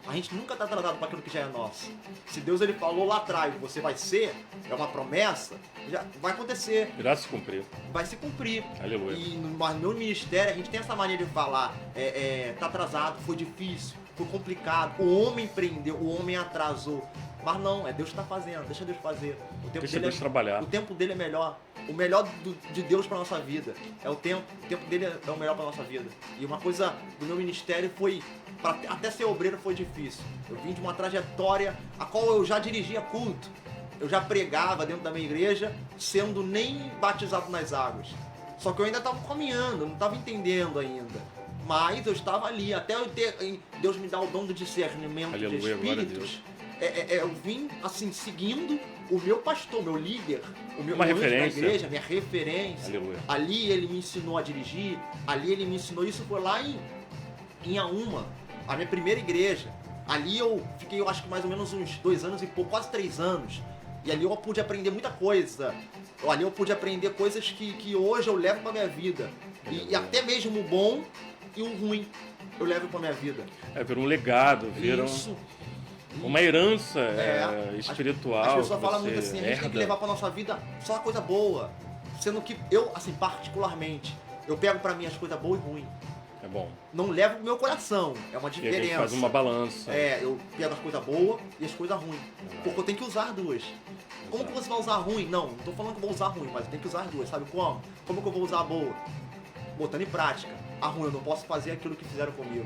A gente nunca está atrasado para aquilo que já é nosso. Se Deus ele falou lá atrás, você vai ser, é uma promessa, já vai acontecer. Irá se cumprir. Vai se cumprir. Aleluia. E no meu ministério, a gente tem essa mania de falar, tá atrasado, foi difícil, foi complicado, o homem prendeu, o homem atrasou. Mas não, é Deus que está fazendo, deixa Deus fazer. O tempo Deixa dele Deus trabalhar. O tempo dele é melhor. O melhor de Deus para nossa vida é o tempo dele é o melhor para nossa vida. E uma coisa do meu ministério foi, até ser obreiro foi difícil. Eu vim de uma trajetória a qual eu já dirigia culto. Eu já pregava dentro da minha igreja, sendo nem batizado nas águas. Só que eu ainda estava caminhando, não estava entendendo ainda. Mas eu estava ali, até Deus me dar o dom do discernimento. Aleluia, de espíritos. Eu vim assim, seguindo o meu pastor, meu líder, uma referência da igreja, minha referência. Aleluia. Ali ele me ensinou a dirigir, ali ele me ensinou, isso foi lá em Auma, a minha primeira igreja. Ali eu fiquei, eu acho que mais ou menos uns 2 anos e pouco, quase 3 anos. E ali eu pude aprender muita coisa. Ali eu pude aprender coisas que hoje eu levo pra minha vida. E até mesmo o bom e o ruim eu levo pra minha vida. Virou um legado, viram Isso. uma herança espiritual. As pessoas falam você muito assim, a gente tem que herda. levar pra nossa vida só coisa boa. Sendo que eu, assim, particularmente, eu pego pra mim as coisas boas e ruins. É bom. Não levo pro meu coração, é uma E a diferença. gente faz uma balança. Eu pego as coisas boas e as coisas ruins. Porque eu tenho que usar as duas. Como que você vai usar ruim? Não tô falando que eu vou usar ruim, mas eu tenho que usar as duas. Sabe como? Como que eu vou usar a boa? Botando em prática. A ruim, eu não posso fazer aquilo que fizeram comigo.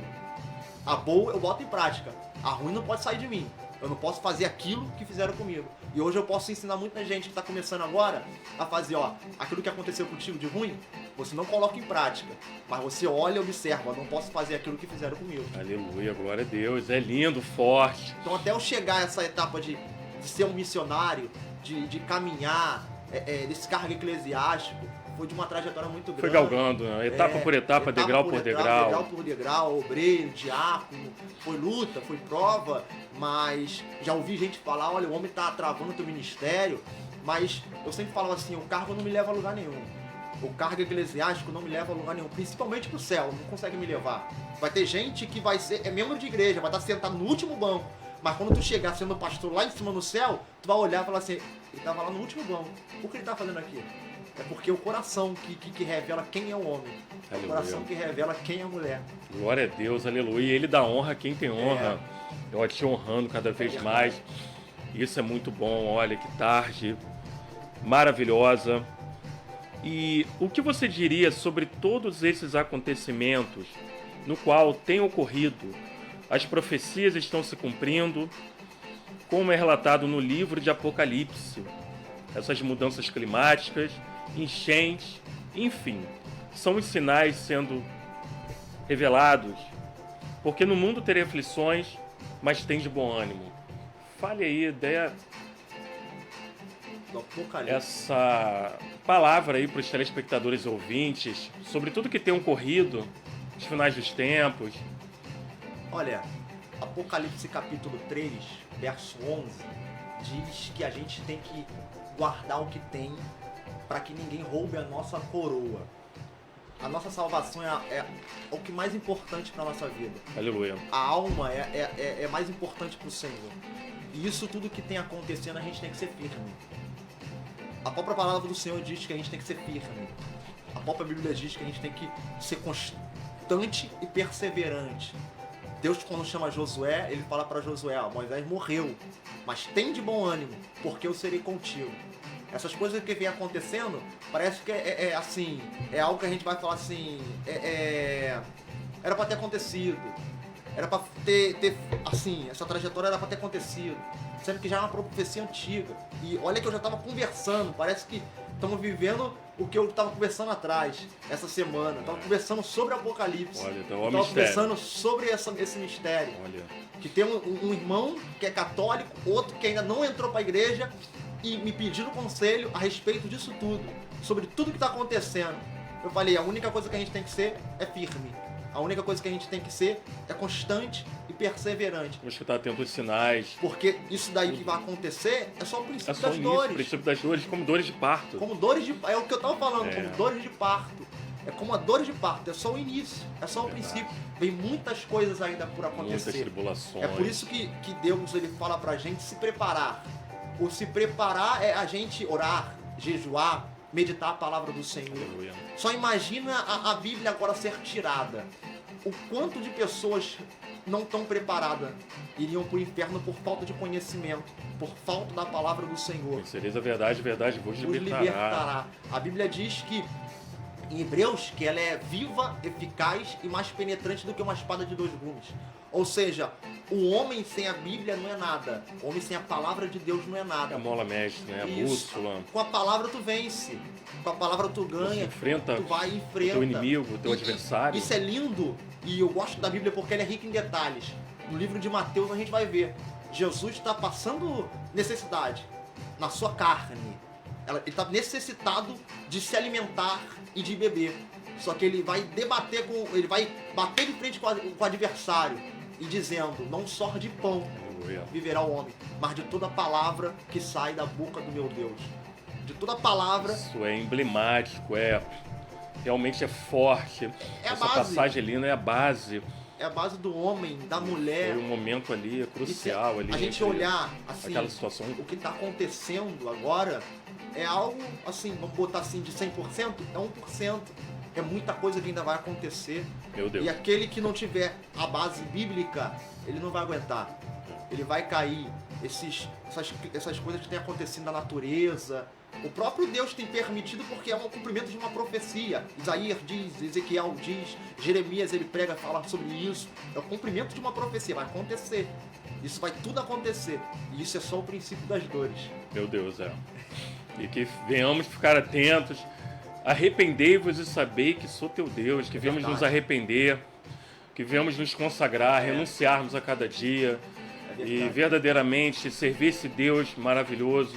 A boa, eu boto em prática. A ruim não pode sair de mim. Eu não posso fazer aquilo que fizeram comigo. E hoje eu posso ensinar muita gente que está começando agora a fazer, aquilo que aconteceu contigo de ruim, você não coloca em prática. Mas você olha e observa, eu não posso fazer aquilo que fizeram comigo. Aleluia, glória a Deus. É lindo, forte. Então até eu chegar a essa etapa de ser um missionário, de caminhar, desse cargo eclesiástico, foi de uma trajetória muito grande. Foi galgando, né? Etapa por etapa, degrau por degrau. Degrau por degrau, obreiro, diácono, foi luta, foi prova, mas já ouvi gente falar, olha, o homem tá travando o teu ministério, mas eu sempre falava assim, o cargo não me leva a lugar nenhum. O cargo eclesiástico não me leva a lugar nenhum, principalmente pro céu, não consegue me levar. Vai ter gente que vai ser, membro de igreja, vai estar sentado no último banco, mas quando tu chegar sendo pastor lá em cima no céu, tu vai olhar e falar assim, ele tava lá no último banco, o que ele tá fazendo aqui? É porque é o coração que revela quem é o homem. É o coração que revela quem é a mulher. Glória a Deus, aleluia. Ele dá honra a quem tem honra. Eu te honrando cada vez mais. Isso é muito bom. Olha que tarde maravilhosa. E o que você diria sobre todos esses acontecimentos no qual tem ocorrido? As profecias estão se cumprindo, como é relatado no livro de Apocalipse. Essas mudanças climáticas, enchentes, enfim, são os sinais sendo revelados. Porque no mundo terei aflições, mas tem de bom ânimo. Fale aí, ideia Do Apocalipse. essa palavra aí para os telespectadores e ouvintes sobre tudo que tem ocorrido nos finais dos tempos. Olha, Apocalipse capítulo 3, verso 11, diz que a gente tem que guardar o que tem para que ninguém roube a nossa coroa. A nossa salvação é o que mais importante para a nossa vida. Aleluia. A alma é mais importante para o Senhor. E isso tudo que tem acontecendo, a gente tem que ser firme. A própria palavra do Senhor diz que a gente tem que ser firme. A própria Bíblia diz que a gente tem que ser constante e perseverante. Deus, quando chama Josué, ele fala para Josué: Moisés morreu, mas tem de bom ânimo, porque eu serei contigo. Essas coisas que vem acontecendo, parece que assim, é algo que a gente vai falar assim, era para ter acontecido, era para ter, assim, essa trajetória era para ter acontecido, sendo que já é uma profecia antiga. E olha que eu já estava conversando, parece que estamos vivendo o que eu estava conversando atrás, essa semana. Estava conversando sobre o Apocalipse. Olha, então, estava conversando sobre esse mistério. Olha. Que tem um irmão que é católico, outro que ainda não entrou para a igreja, e me pedindo conselho a respeito disso tudo, sobre tudo que está acontecendo. Eu falei, a única coisa que a gente tem que ser é firme. A única coisa que a gente tem que ser é constante e perseverante. Vamos estar atento aos sinais. Porque isso daí que vai acontecer é só o princípio É só das o dores. O princípio das dores, como dores de parto. Como dores de parto. É o que eu estava falando, É. como dores de parto. É como a dores de parto, é só o início, é só o princípio. Vem muitas coisas ainda por acontecer. Muitas tribulações. É por isso que Deus ele fala pra gente se preparar. O se preparar é a gente orar, jejuar, meditar a palavra do Senhor. Aleluia. Só imagina a Bíblia agora ser tirada. O quanto de pessoas não estão preparadas iriam para o inferno por falta de conhecimento, por falta da palavra do Senhor. Conhecereis a verdade vos Os libertará. libertará. A Bíblia diz que em Hebreus que ela é viva, eficaz e mais penetrante do que uma espada de 2 gumes. Ou seja, o homem sem a Bíblia não é nada. O homem sem a palavra de Deus não é É nada. a mola mestre, né? A Isso. bússola. Com a palavra tu vence. Com a palavra tu Você ganha. enfrenta Tu vai e o enfrenta. teu inimigo, o teu E- adversário. Isso é lindo e eu gosto da Bíblia porque ela é rica em detalhes. No livro de Mateus a gente vai ver. Jesus está passando necessidade na sua carne. Ele está necessitado de se alimentar e de beber. Só que ele vai debater ele vai bater de frente com o adversário e dizendo: não só de pão Aleluia. viverá o homem, mas de toda palavra que sai da boca do meu Deus. De toda palavra. Isso é emblemático, realmente é forte. É a Essa base. passagem ali não é a base. É a base do homem, da mulher. Foi um momento ali crucial ali. A gente entre olhar assim, aquela situação. o que está acontecendo agora é algo assim, vamos botar assim de 100%, é 1%. É muita coisa que ainda vai acontecer. Meu Deus. E aquele que não tiver a base bíblica, ele não vai aguentar. Ele vai cair. Essas coisas que têm acontecido na natureza. O próprio Deus tem permitido porque é um cumprimento de uma profecia. Isaías diz, Ezequiel diz, Jeremias ele prega e fala sobre isso. É o cumprimento de uma profecia, vai acontecer. Isso vai tudo acontecer. E isso é só o princípio das dores. Meu Deus, E que venhamos ficar atentos. Arrependei-vos e sabei que sou teu Deus. Que venhamos nos arrepender. Que venhamos nos consagrar, renunciarmos a cada dia. É E verdade. verdadeiramente servir esse Deus maravilhoso.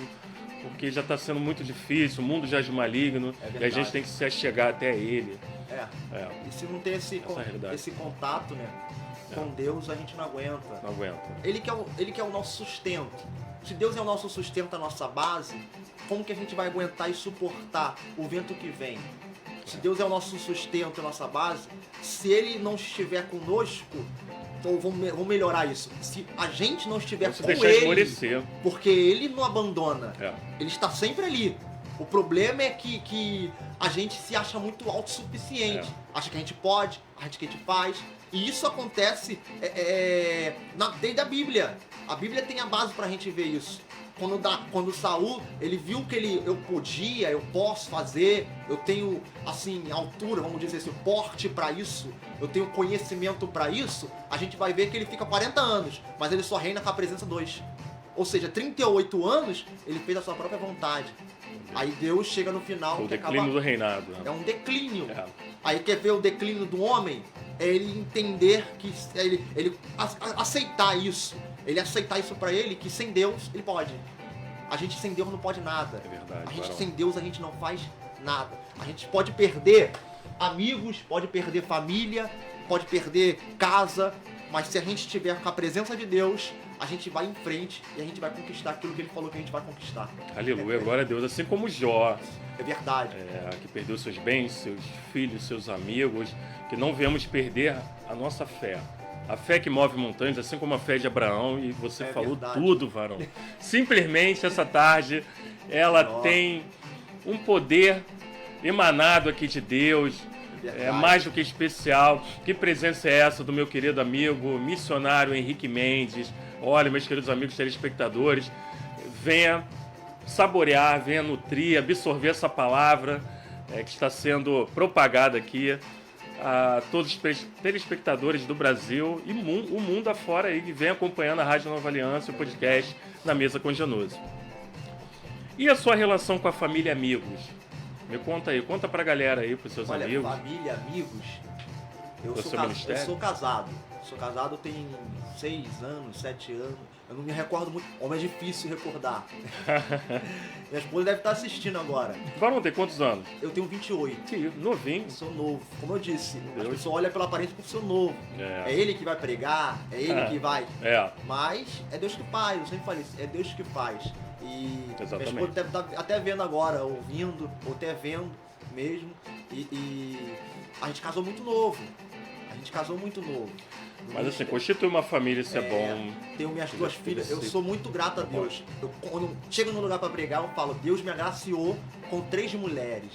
Porque já está sendo muito difícil, o mundo já é maligno. É E a verdade. gente tem que se achegar até Ele. É. É, E se não tem esse realidade. contato, né, com Deus, a gente não aguenta. não aguenta. Ele que é o nosso sustento. Se Deus é o nosso sustento, a nossa base, como que a gente vai aguentar e suportar o vento que vem? Se Deus é o nosso sustento, a nossa base, se Ele não estiver conosco, então vamos melhorar isso. Se a gente não estiver Não se com deixar Ele, esmorecer. porque Ele não abandona, É. Ele está sempre ali. O problema é que a gente se acha muito autossuficiente. Acha que a gente pode, acha que a gente faz. E isso acontece desde a Bíblia. A Bíblia tem a base pra gente ver isso. Quando Saul, ele viu que eu podia, eu posso fazer, eu tenho, assim, altura, vamos dizer assim, porte pra isso, eu tenho conhecimento pra isso, a gente vai ver que ele fica 40 anos, mas ele só reina com a presença 2. Ou seja, 38 anos, ele fez a sua própria vontade. Aí Deus chega no final, O que declínio do reinado. é um declínio. É. Aí quer ver o declínio do homem? É ele entender que ele aceitar isso. Ele aceitar isso pra ele, que sem Deus ele pode. A gente sem Deus não pode nada. É verdade, A gente varão. sem Deus a gente não faz nada. A gente pode perder amigos, pode perder família, pode perder casa, mas se a gente estiver com a presença de Deus, a gente vai em frente e a gente vai conquistar aquilo que ele falou que a gente vai conquistar. Aleluia, glória a Deus. Assim como Jó, É verdade. que perdeu seus bens, seus filhos, seus amigos, que não viemos perder a nossa fé. A fé que move montanhas, assim como a fé de Abraão, e você falou verdade. tudo, varão. Simplesmente essa tarde, ela tem um poder emanado aqui de Deus, mais do que especial. Que presença é essa do meu querido amigo, missionário Henrique Mendes? Olha, meus queridos amigos telespectadores, venha saborear, venha nutrir, absorver essa palavra que está sendo propagada aqui a todos os telespectadores do Brasil e o mundo afora aí que vem acompanhando a Rádio Nova Aliança e o podcast Na Mesa com Genoso. E a sua relação com a família e amigos? Me conta aí, conta pra galera aí, pros seus amigos. Olha, família, amigos, eu Do sou, seu ministério? eu sou casado. Sou casado tem 6 anos, 7 anos. Eu não me recordo muito. Homem é difícil recordar. Minha esposa deve estar assistindo agora. Varão, tem quantos anos? Eu tenho 28. Que novinho. Eu sou novo. Como eu disse, as Deus. pessoas olham pela aparência por ser novo. É ele que vai pregar, é ele que vai. Mas é Deus que faz, eu sempre falei isso, é Deus que faz. E Exatamente. minha esposa deve estar até vendo agora, ouvindo, ou até vendo mesmo. E a gente casou muito novo. Mas assim, constitui uma família, isso é bom. Tenho minhas 2 filhas, eu sou muito grato a Deus. Quando eu chego num lugar para pregar, eu falo, Deus me agraciou com 3 mulheres.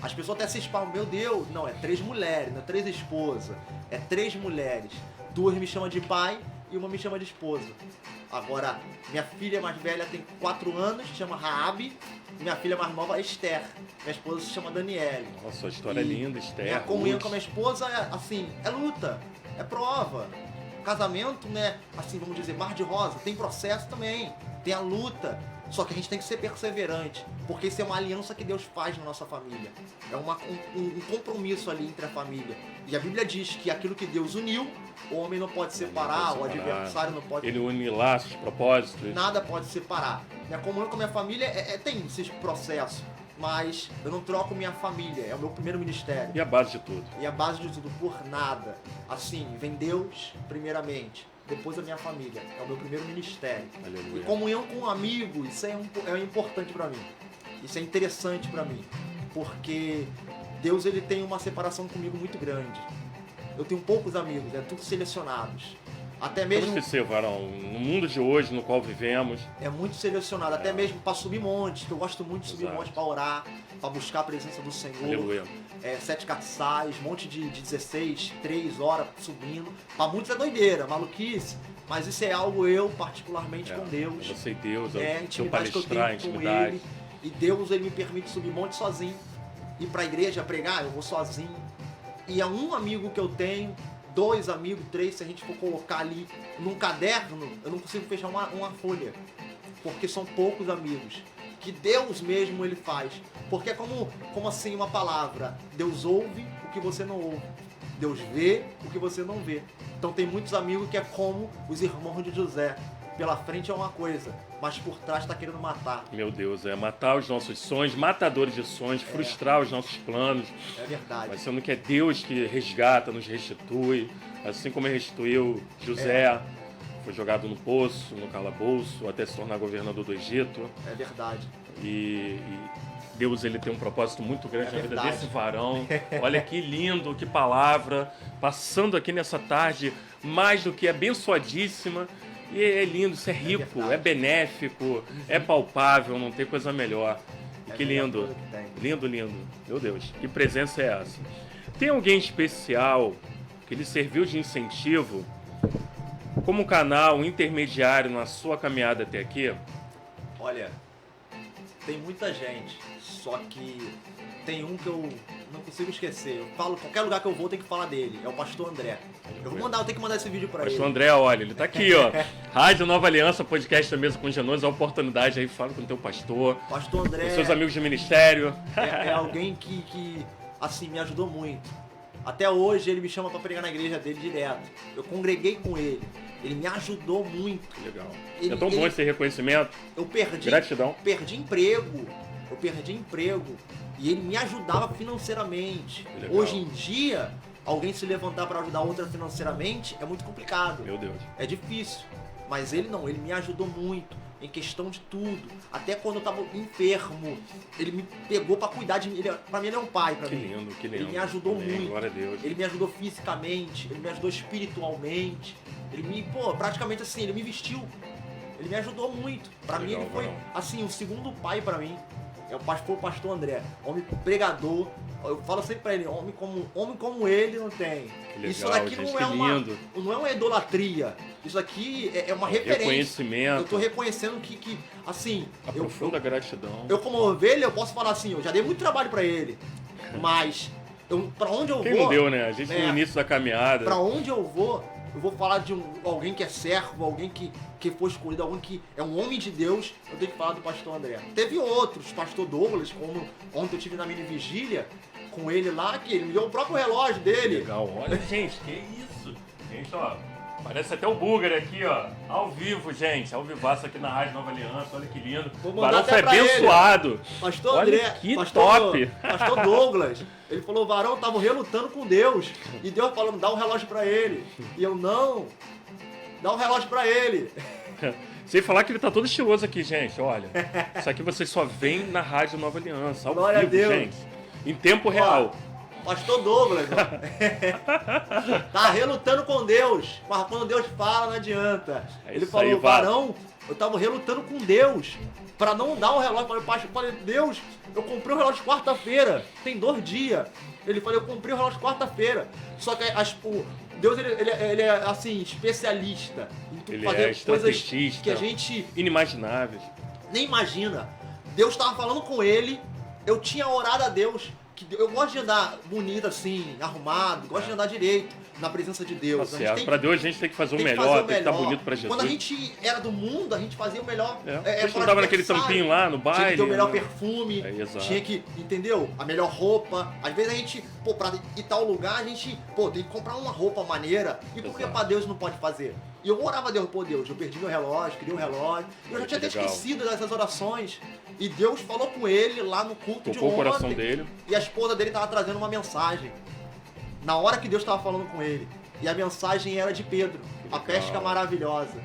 As pessoas até se espalham, meu Deus, não, é 3 mulheres, não é 3 esposas, é 3 mulheres. 2 me chamam de pai e uma me chama de esposa. Agora, minha filha mais velha tem 4 anos, se chama Raabe, e minha filha mais nova é Esther. Minha esposa se chama Daniele. Nossa, a história é linda, Esther. Minha comunhão Ruth. com a minha esposa é assim, é luta, é prova. Casamento, né, assim, vamos dizer, mar de rosa, tem processo também, tem a luta. Só que a gente tem que ser perseverante, porque isso é uma aliança que Deus faz na nossa família. É um compromisso ali entre a família. E a Bíblia diz que aquilo que Deus uniu, o homem não pode separar, o adversário não pode... Ele une laços, propósitos. Nada pode separar. Minha comunhão com a minha família tem esses processos, mas eu não troco minha família, é o meu primeiro ministério. E a base de tudo. E a base de tudo, por nada. Assim, vem Deus primeiramente, depois a minha família. É o meu primeiro ministério. Aleluia. E comunhão com amigos, isso é importante pra mim. Isso é interessante pra mim. Porque Deus ele tem uma separação comigo muito grande. Eu tenho poucos amigos, tudo selecionados. Até mesmo... Temos que ser, varão, no mundo de hoje, no qual vivemos. É muito selecionado, até mesmo para subir montes, que eu gosto muito de subir montes para orar, para buscar a presença do Senhor. Aleluia. 7 caçais, monte de 16, 3 horas subindo. Para muitos é doideira, maluquice, mas isso é algo eu, particularmente com Deus. Você e Deus, a intimidade que eu tenho com Ele. E Deus ele me permite subir monte sozinho. Ir para a igreja pregar, eu vou sozinho. E é um amigo que eu tenho, 2 amigos, 3, se a gente for colocar ali num caderno, eu não consigo fechar uma folha. Porque são poucos amigos. Que Deus mesmo ele faz. Porque é como assim uma palavra. Deus ouve o que você não ouve. Deus vê o que você não vê. Então tem muitos amigos que é como os irmãos de José. Pela frente é uma coisa, mas por trás está querendo matar. Meu Deus, é matar os nossos sonhos, matadores de sonhos, frustrar os nossos planos. É verdade. Mas sendo que é Deus que resgata, nos restitui. Assim como ele restituiu José, foi jogado no poço, no calabouço, até se tornar governador do Egito. É verdade. E Deus ele tem um propósito muito grande na vida verdade. desse varão. Olha que lindo, que palavra. Passando aqui nessa tarde, mais do que abençoadíssima. E é lindo, isso é rico, é benéfico, é palpável, não tem coisa melhor. E que lindo, lindo, lindo. Meu Deus, que presença é essa? Tem alguém especial que lhe serviu de incentivo como canal intermediário na sua caminhada até aqui? Olha, tem muita gente, só que tem um que eu não consigo esquecer. Eu falo, qualquer lugar que eu vou, tem que falar dele. É o Pastor André. Eu tenho que mandar esse vídeo pra ele. Pastor André, olha, ele tá aqui, ó. Rádio Nova Aliança, podcast da Mesa com Genoso, a oportunidade aí, fala com o teu pastor. Pastor André. Com seus amigos de ministério. É alguém que, assim, me ajudou muito. Até hoje ele me chama pra pregar na igreja dele direto. Eu congreguei com ele. Ele me ajudou muito. Legal. É tão bom esse reconhecimento. Eu perdi. Gratidão. Perdi emprego. E ele me ajudava financeiramente. Legal. Hoje em dia, alguém se levantar para ajudar outra financeiramente é muito complicado. Meu Deus. É difícil. Mas ele não, ele me ajudou muito em questão de tudo. Até quando eu tava enfermo, ele me pegou pra cuidar de mim. Pra mim ele é um pai pra mim. Lindo, que lindo. Ele me ajudou Amém. muito. Glória a Deus. Ele me ajudou fisicamente, ele me ajudou espiritualmente. Ele me, praticamente assim, ele me vestiu. Ele me ajudou muito. Pra mim Legal, ele foi, Varão. assim, o segundo pai pra mim. Foi o pastor André, homem pregador. Eu falo sempre pra ele, homem como ele não tem. Que legal, Isso daqui gente, não é que uma, lindo. não é uma idolatria. Isso aqui é uma referência. Reconhecimento. Eu tô reconhecendo que assim, A profunda gratidão. eu como ovelha, eu posso falar assim, eu já dei muito trabalho pra ele, mas pra onde eu Quem vou... não deu, né? A gente no É. início da caminhada. Pra onde eu vou falar de alguém que é servo, alguém que foi escolhido, alguém que é um homem de Deus, eu tenho que falar do pastor André. Teve outros, pastor Douglas, como ontem eu tive na mini vigília, com ele lá, que ele me deu o próprio relógio dele. Legal, olha, gente, que isso? Gente, ó, parece até o Búger aqui, ó, ao vivo, gente, ao vivaço aqui na Rádio Nova Aliança, olha que lindo. Vou O mandar Varão até foi pra ele. abençoado. Pastor Olha André, que pastor, top. pastor Douglas, ele falou, Varão, tava relutando com Deus, e Deus falando, dá um relógio pra ele. E eu, não, dá um relógio pra ele. Sem falar que ele tá todo estiloso aqui, gente, olha. Isso aqui vocês só veem na Rádio Nova Aliança, ao Glória a vivo, Deus. gente. Em tempo real. Pastor Douglas, ó. Tá relutando com Deus, mas quando Deus fala não adianta. É Ele isso aí, falou, Varo. Varão, eu tava relutando com Deus pra não dar um relógio. Eu falei, Deus, eu comprei o relógio quarta-feira, tem 2 dias. Ele falou, eu comprei o relógio quarta-feira. Só que Deus, ele é assim, especialista em Ele fazer é coisas estrategista. que a gente Inimagináveis. nem imagina. Deus estava falando com ele, eu tinha orado a Deus, que eu gosto de andar bonito assim, arrumado, gosto de andar direito na presença de Deus. Tá A gente certo. tem- Pra Deus a gente tem que fazer o tem que melhor, fazer o tem que estar melhor. bonito pra Jesus. Quando a gente era do mundo, a gente fazia o melhor. A gente não para tava naquele aniversário. tampinho lá no baile. Tinha que ter o melhor né? perfume, É, exato. tinha que, entendeu? A melhor roupa. Às vezes a gente, pra ir tal lugar, a gente, tem que comprar uma roupa maneira. E por que Exato. pra Deus não pode fazer? E eu orava a Deus, Deus, eu perdi meu relógio, queria um relógio. Eu já Que tinha até legal. esquecido dessas orações. E Deus falou com ele lá no culto de Tocou o ontem. coração dele. E a esposa dele tava trazendo uma mensagem. Na hora que Deus estava falando com ele. E a mensagem era de Pedro, a legal. pesca maravilhosa.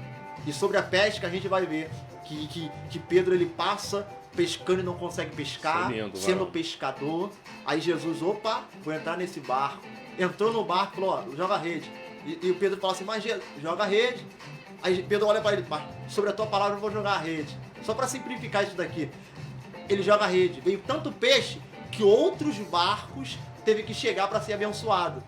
E sobre a pesca a gente vai ver que Pedro ele passa pescando e não consegue pescar, Isso é lindo, sendo Varão. pescador. Aí Jesus, opa, vou entrar nesse barco. Entrou no barco e falou, ó, joga a rede. E o Pedro falou assim, mas Jesus, joga a rede. Aí Pedro olha para ele, mas sobre a tua palavra eu vou jogar a rede. Só para simplificar isso daqui. Ele joga a rede. Veio tanto peixe que outros barcos teve que chegar para ser abençoado.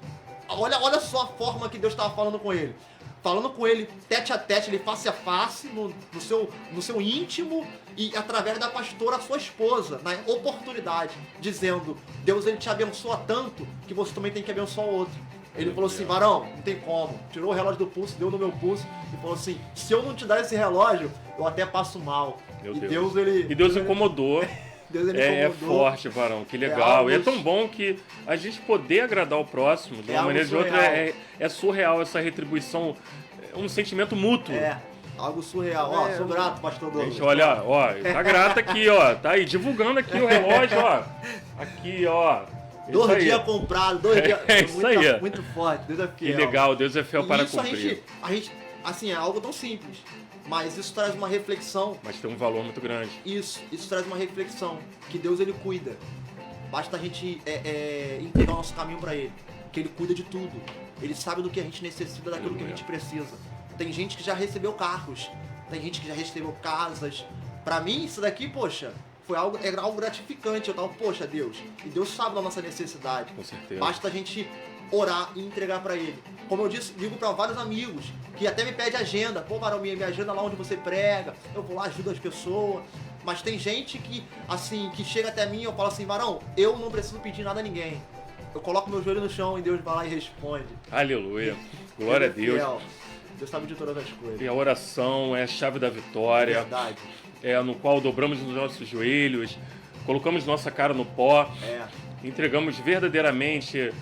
Olha só a forma que Deus estava falando com ele. Falando com ele tete a tete, ele face a face, no seu íntimo, e através da pastora, sua esposa, na oportunidade, dizendo, Deus ele te abençoa tanto que você também tem que abençoar o outro. Ele falou assim, Varão, não tem como. Tirou o relógio do pulso, deu no meu pulso e falou assim, se eu não te dar esse relógio, eu até passo mal. Meu e Deus. ele... E Deus incomodou. Deus ele É incomodou. forte, Varão, que legal. algo- E é tão bom que a gente poder agradar o próximo de É uma algo maneira ou de outra surreal. é surreal essa retribuição, é um sentimento mútuo. É, algo surreal. Ó, sou grato, pastor Douglas. Gente, olha, ó, tá grata aqui, ó, tá aí divulgando aqui o relógio, ó. Aqui, ó. Isso 2 aí. dias comprados, 2 dias. É isso aí. Muito forte, Deus é Que fiel. legal, Deus é fiel E para isso cumprir. a gente, assim, é algo tão simples, mas isso traz uma reflexão. Mas tem um valor muito grande. Isso traz uma reflexão, que Deus ele cuida. Basta a gente entregar o nosso caminho para ele, que ele cuida de tudo. Ele sabe do que a gente necessita, daquilo que a gente precisa. Tem gente que já recebeu carros, tem gente que já recebeu casas. Pra mim, isso daqui, poxa, era algo gratificante. Eu tava, poxa, Deus, e Deus sabe da nossa necessidade. Com certeza. Basta a gente orar e entregar pra ele. Como eu disse, digo pra vários amigos que até me pede agenda. Pô, Varão, me agenda lá onde você prega. Eu vou lá, ajudo as pessoas. Mas tem gente que, assim, que chega até mim e eu falo assim, Varão, eu não preciso pedir nada a ninguém. Eu coloco meu joelho no chão e Deus vai lá e responde. Aleluia. Glória a Ele é Deus. fiel. Deus sabe de todas as coisas. E a oração é a chave da vitória. Verdade. É no qual dobramos os nossos joelhos, colocamos nossa cara no pó, entregamos verdadeiramente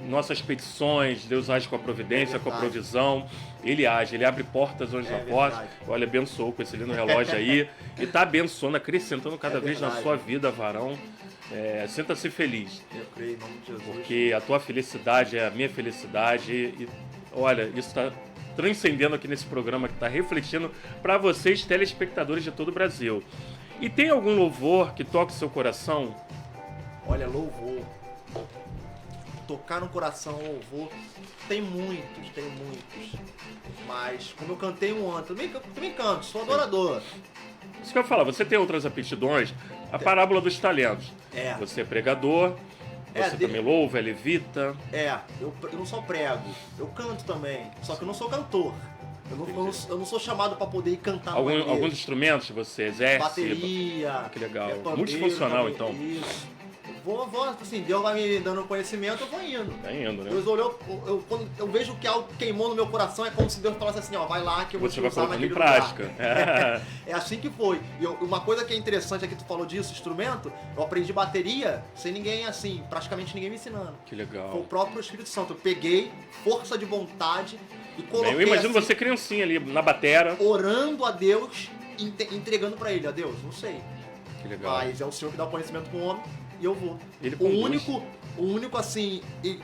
nossas petições. Deus age com a providência, com a provisão. Ele age, ele abre portas onde não pode. Olha, abençoou com esse lindo relógio aí. E tá abençoando, acrescentando cada vez na verdade. sua vida, Varão. Sinta-se feliz, Eu creio em nome de Jesus. porque a tua felicidade é a minha felicidade. E olha, isso está transcendendo aqui nesse programa, que está refletindo para vocês, telespectadores de todo o Brasil. E tem algum louvor que toque o seu coração? Olha, louvor. Tocar no coração, louvor. Tem muitos. Mas, como eu cantei um ano, também canto, sou adorador. Isso que eu ia falar, você tem outras aptidões. A parábola dos talentos. Você é pregador, você também louva, é levita. Eu não só prego, eu canto também. Só que eu não sou cantor. Eu não sou chamado para poder ir cantar numa igreja. Alguns instrumentos você exerce? Bateria. Que legal. Pandeiro, Multifuncional, também, então. Isso. Vou, assim, Deus vai me dando conhecimento, eu vou indo. Tá indo, né? Deus olhou, quando eu vejo que algo queimou no meu coração, é como se Deus falasse assim, ó, vai lá que eu vou Você te vai usar colocando em naquele prática. lugar. É assim que foi. E uma coisa que é interessante aqui, tu falou disso, instrumento, eu aprendi bateria sem ninguém, assim, praticamente ninguém me ensinando. Que legal. Foi o próprio Espírito Santo. Eu peguei força de vontade e coloquei, Eu imagino assim, você criancinha ali na batera. orando a Deus, entregando pra ele. A Deus, não sei. Que legal. Mas é o Senhor que dá o conhecimento pro homem e eu vou. Ele O conduz. único assim,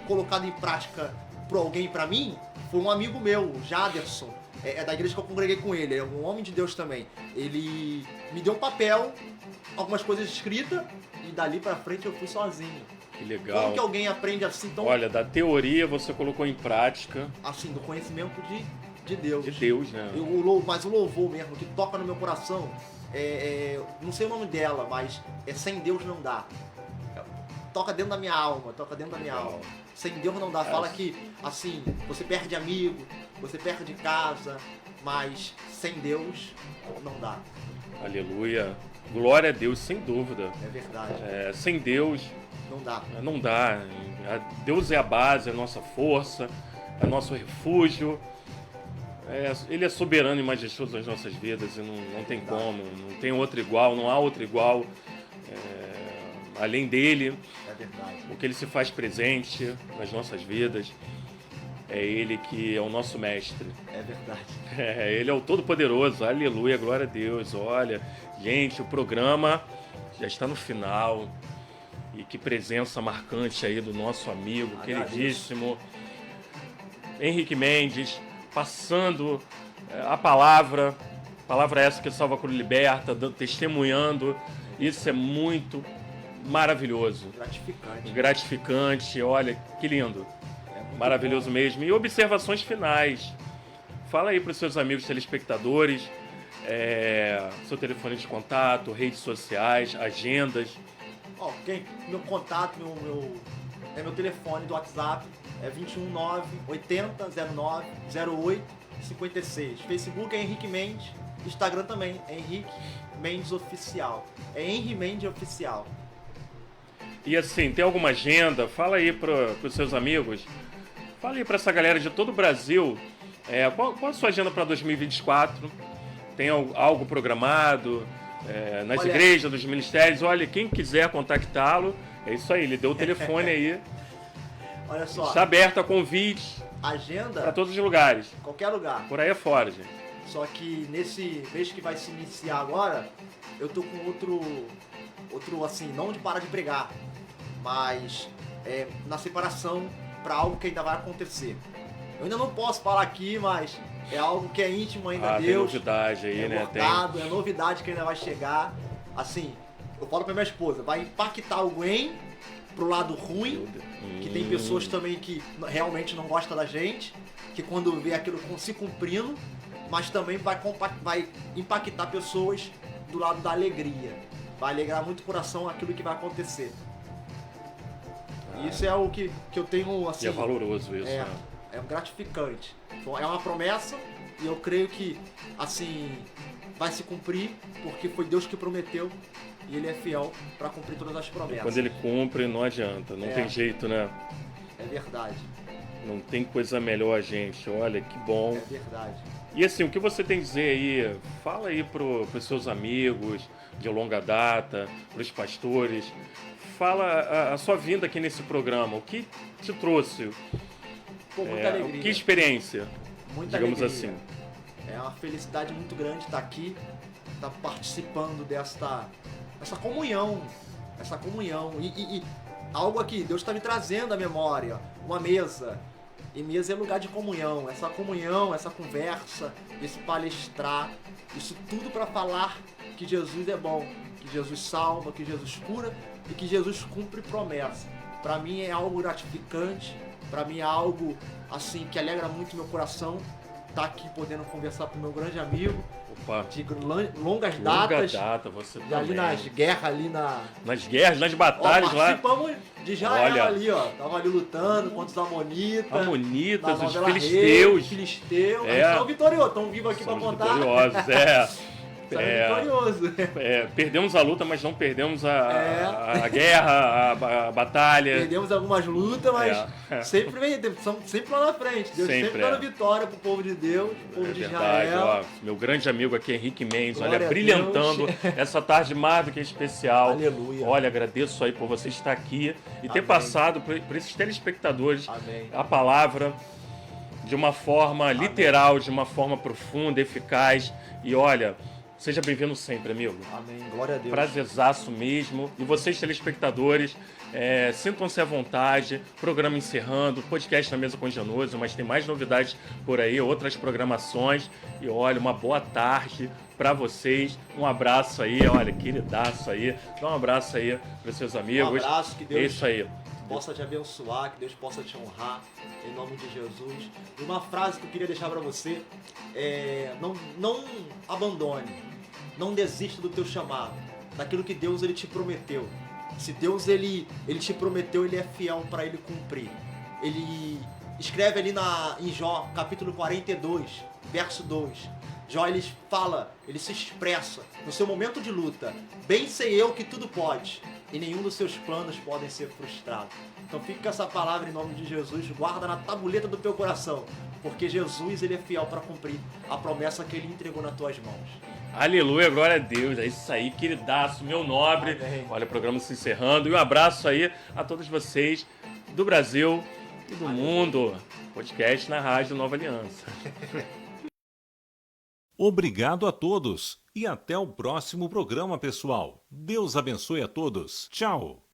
colocado em prática por alguém pra mim, foi um amigo meu, o Jaderson. É da igreja que eu congreguei com ele, é um homem de Deus também. Ele me deu um papel, algumas coisas escritas, e dali pra frente eu fui sozinho. Que legal. Como que alguém aprende assim tão... Olha, da teoria você colocou em prática. Assim, do conhecimento de Deus. De Deus, né? Mas o louvor mesmo, que toca no meu coração, não sei o nome dela, mas sem Deus não dá. Toca dentro da minha alma, Sem Deus não dá. Fala que, assim, você perde amigo, você perde casa, mas sem Deus não dá. Aleluia. Glória a Deus, sem dúvida. É verdade. Sem Deus, Não dá. não dá. Deus é a base, é a nossa força, é o nosso refúgio. Ele é soberano e majestoso nas nossas vidas e não tem como. Não tem outro igual, não há outro igual. Além dele, É verdade. o que ele se faz presente nas nossas vidas, é ele que é o nosso mestre. É verdade. Ele é o Todo-Poderoso, aleluia, glória a Deus. Olha, gente, o programa já está no final. E que presença marcante aí do nosso amigo, queridíssimo Henrique Mendes, passando a palavra essa que salva, cura e liberta, testemunhando. Isso é muito maravilhoso. Gratificante, olha, que lindo. Maravilhoso bom. mesmo. E observações finais. Fala aí para os seus amigos telespectadores, seu telefone de contato, redes sociais, agendas. Meu contato, meu telefone do WhatsApp é 219 80 09 08 56. Facebook é Henrique Mendes, Instagram também é Henrique Mendes Oficial. É Henrique Mendes Oficial. E assim, tem alguma agenda? Fala aí para os seus amigos. Fala aí para essa galera de todo o Brasil. Qual a sua agenda para 2024? Tem algo programado? Nas igrejas, nos ministérios? Olha, quem quiser contactá-lo, é isso aí, ele deu o telefone aí. Olha só. Está aberto a convite Agenda para todos os lugares. qualquer lugar. Por aí afora, gente. Só que nesse mês que vai se iniciar agora, eu tô com outro assim, não de parar de pregar, mas na separação para algo que ainda vai acontecer. Eu ainda não posso falar aqui, mas é algo que é íntimo ainda a Deus. Tem novidade aí, né? Guardado, é novidade que ainda vai chegar. Assim, eu falo pra minha esposa, vai impactar alguém pro lado ruim, que tem pessoas também que realmente não gostam da gente, que quando vê aquilo se cumprindo, mas também vai impactar pessoas do lado da alegria. Vai alegrar muito o coração aquilo que vai acontecer. E isso é o que eu tenho, assim... E é valoroso isso, né? É gratificante. É uma promessa e eu creio que, assim, vai se cumprir, porque foi Deus que prometeu e Ele é fiel para cumprir todas as promessas. Quando Ele cumpre, não adianta, não tem jeito, né? É verdade. Não tem coisa melhor, gente. Olha, que bom. É verdade. E assim, o que você tem a dizer aí? Fala aí pros seus amigos de longa data, pros pastores. Fala a sua vinda aqui nesse programa. O que te trouxe? Muita alegria. Que experiência, muita digamos alegria. assim. É uma felicidade muito grande estar aqui, estar participando dessa comunhão essa comunhão. E algo aqui, Deus está me trazendo à memória, uma mesa. E mesa é lugar de comunhão, essa conversa, esse palestrar, isso tudo para falar que Jesus é bom, que Jesus salva, que Jesus cura e que Jesus cumpre promessa. Para mim é algo gratificante, para mim é algo assim que alegra muito meu coração, estar aqui podendo conversar com meu grande amigo. Opa. De longas datas. Você e ali nas guerras, ali na... Nas guerras, nas batalhas lá. Participamos de Israel ali, ó. Tava ali lutando contra os amonitas. Amonitas, os filisteus. Filisteus. É. Estão vitoriosos, estão vivos aqui para contar. Vitoriosos, vitorioso. Perdemos a luta, mas não perdemos a guerra, a batalha. Perdemos algumas lutas, mas estamos sempre lá na frente. Deus sempre dando vitória pro povo de Deus, pro povo de Israel. Ó, meu grande amigo aqui, Henrique Mendes, glória, olha, brilhantando essa tarde mais do que especial. Aleluia. Olha, agradeço aí por você estar aqui e ter passado por esses telespectadores a palavra de uma forma literal, de uma forma profunda, eficaz. E olha, seja bem-vindo sempre, amigo. Amém. Glória a Deus. Prazerzaço mesmo. E vocês, telespectadores, sintam-se à vontade. Programa encerrando, podcast na mesa com Genoso, mas tem mais novidades por aí, outras programações. E olha, uma boa tarde para vocês. Um abraço aí, olha, queridaço aí. Dá um abraço aí para seus amigos. Um abraço, que Deus... É isso aí. Possa te abençoar, que Deus possa te honrar, em nome de Jesus. E uma frase que eu queria deixar para você é: não abandone, não desista do teu chamado, daquilo que Deus ele te prometeu. Se Deus ele te prometeu, ele é fiel para ele cumprir. Ele escreve ali em Jó, capítulo 42, verso 2. Jó ele fala, ele se expressa no seu momento de luta: bem sei eu que tudo pode, e nenhum dos seus planos podem ser frustrados. Então fica com essa palavra em nome de Jesus, guarda na tabuleta do teu coração, porque Jesus ele é fiel para cumprir a promessa que ele entregou nas tuas mãos. Aleluia, glória a Deus, é isso aí, queridaço, meu nobre. Amém. Olha o programa se encerrando e um abraço aí a todos vocês do Brasil e do mundo. Podcast na Rádio Nova Aliança. Obrigado a todos e até o próximo programa, pessoal. Deus abençoe a todos. Tchau.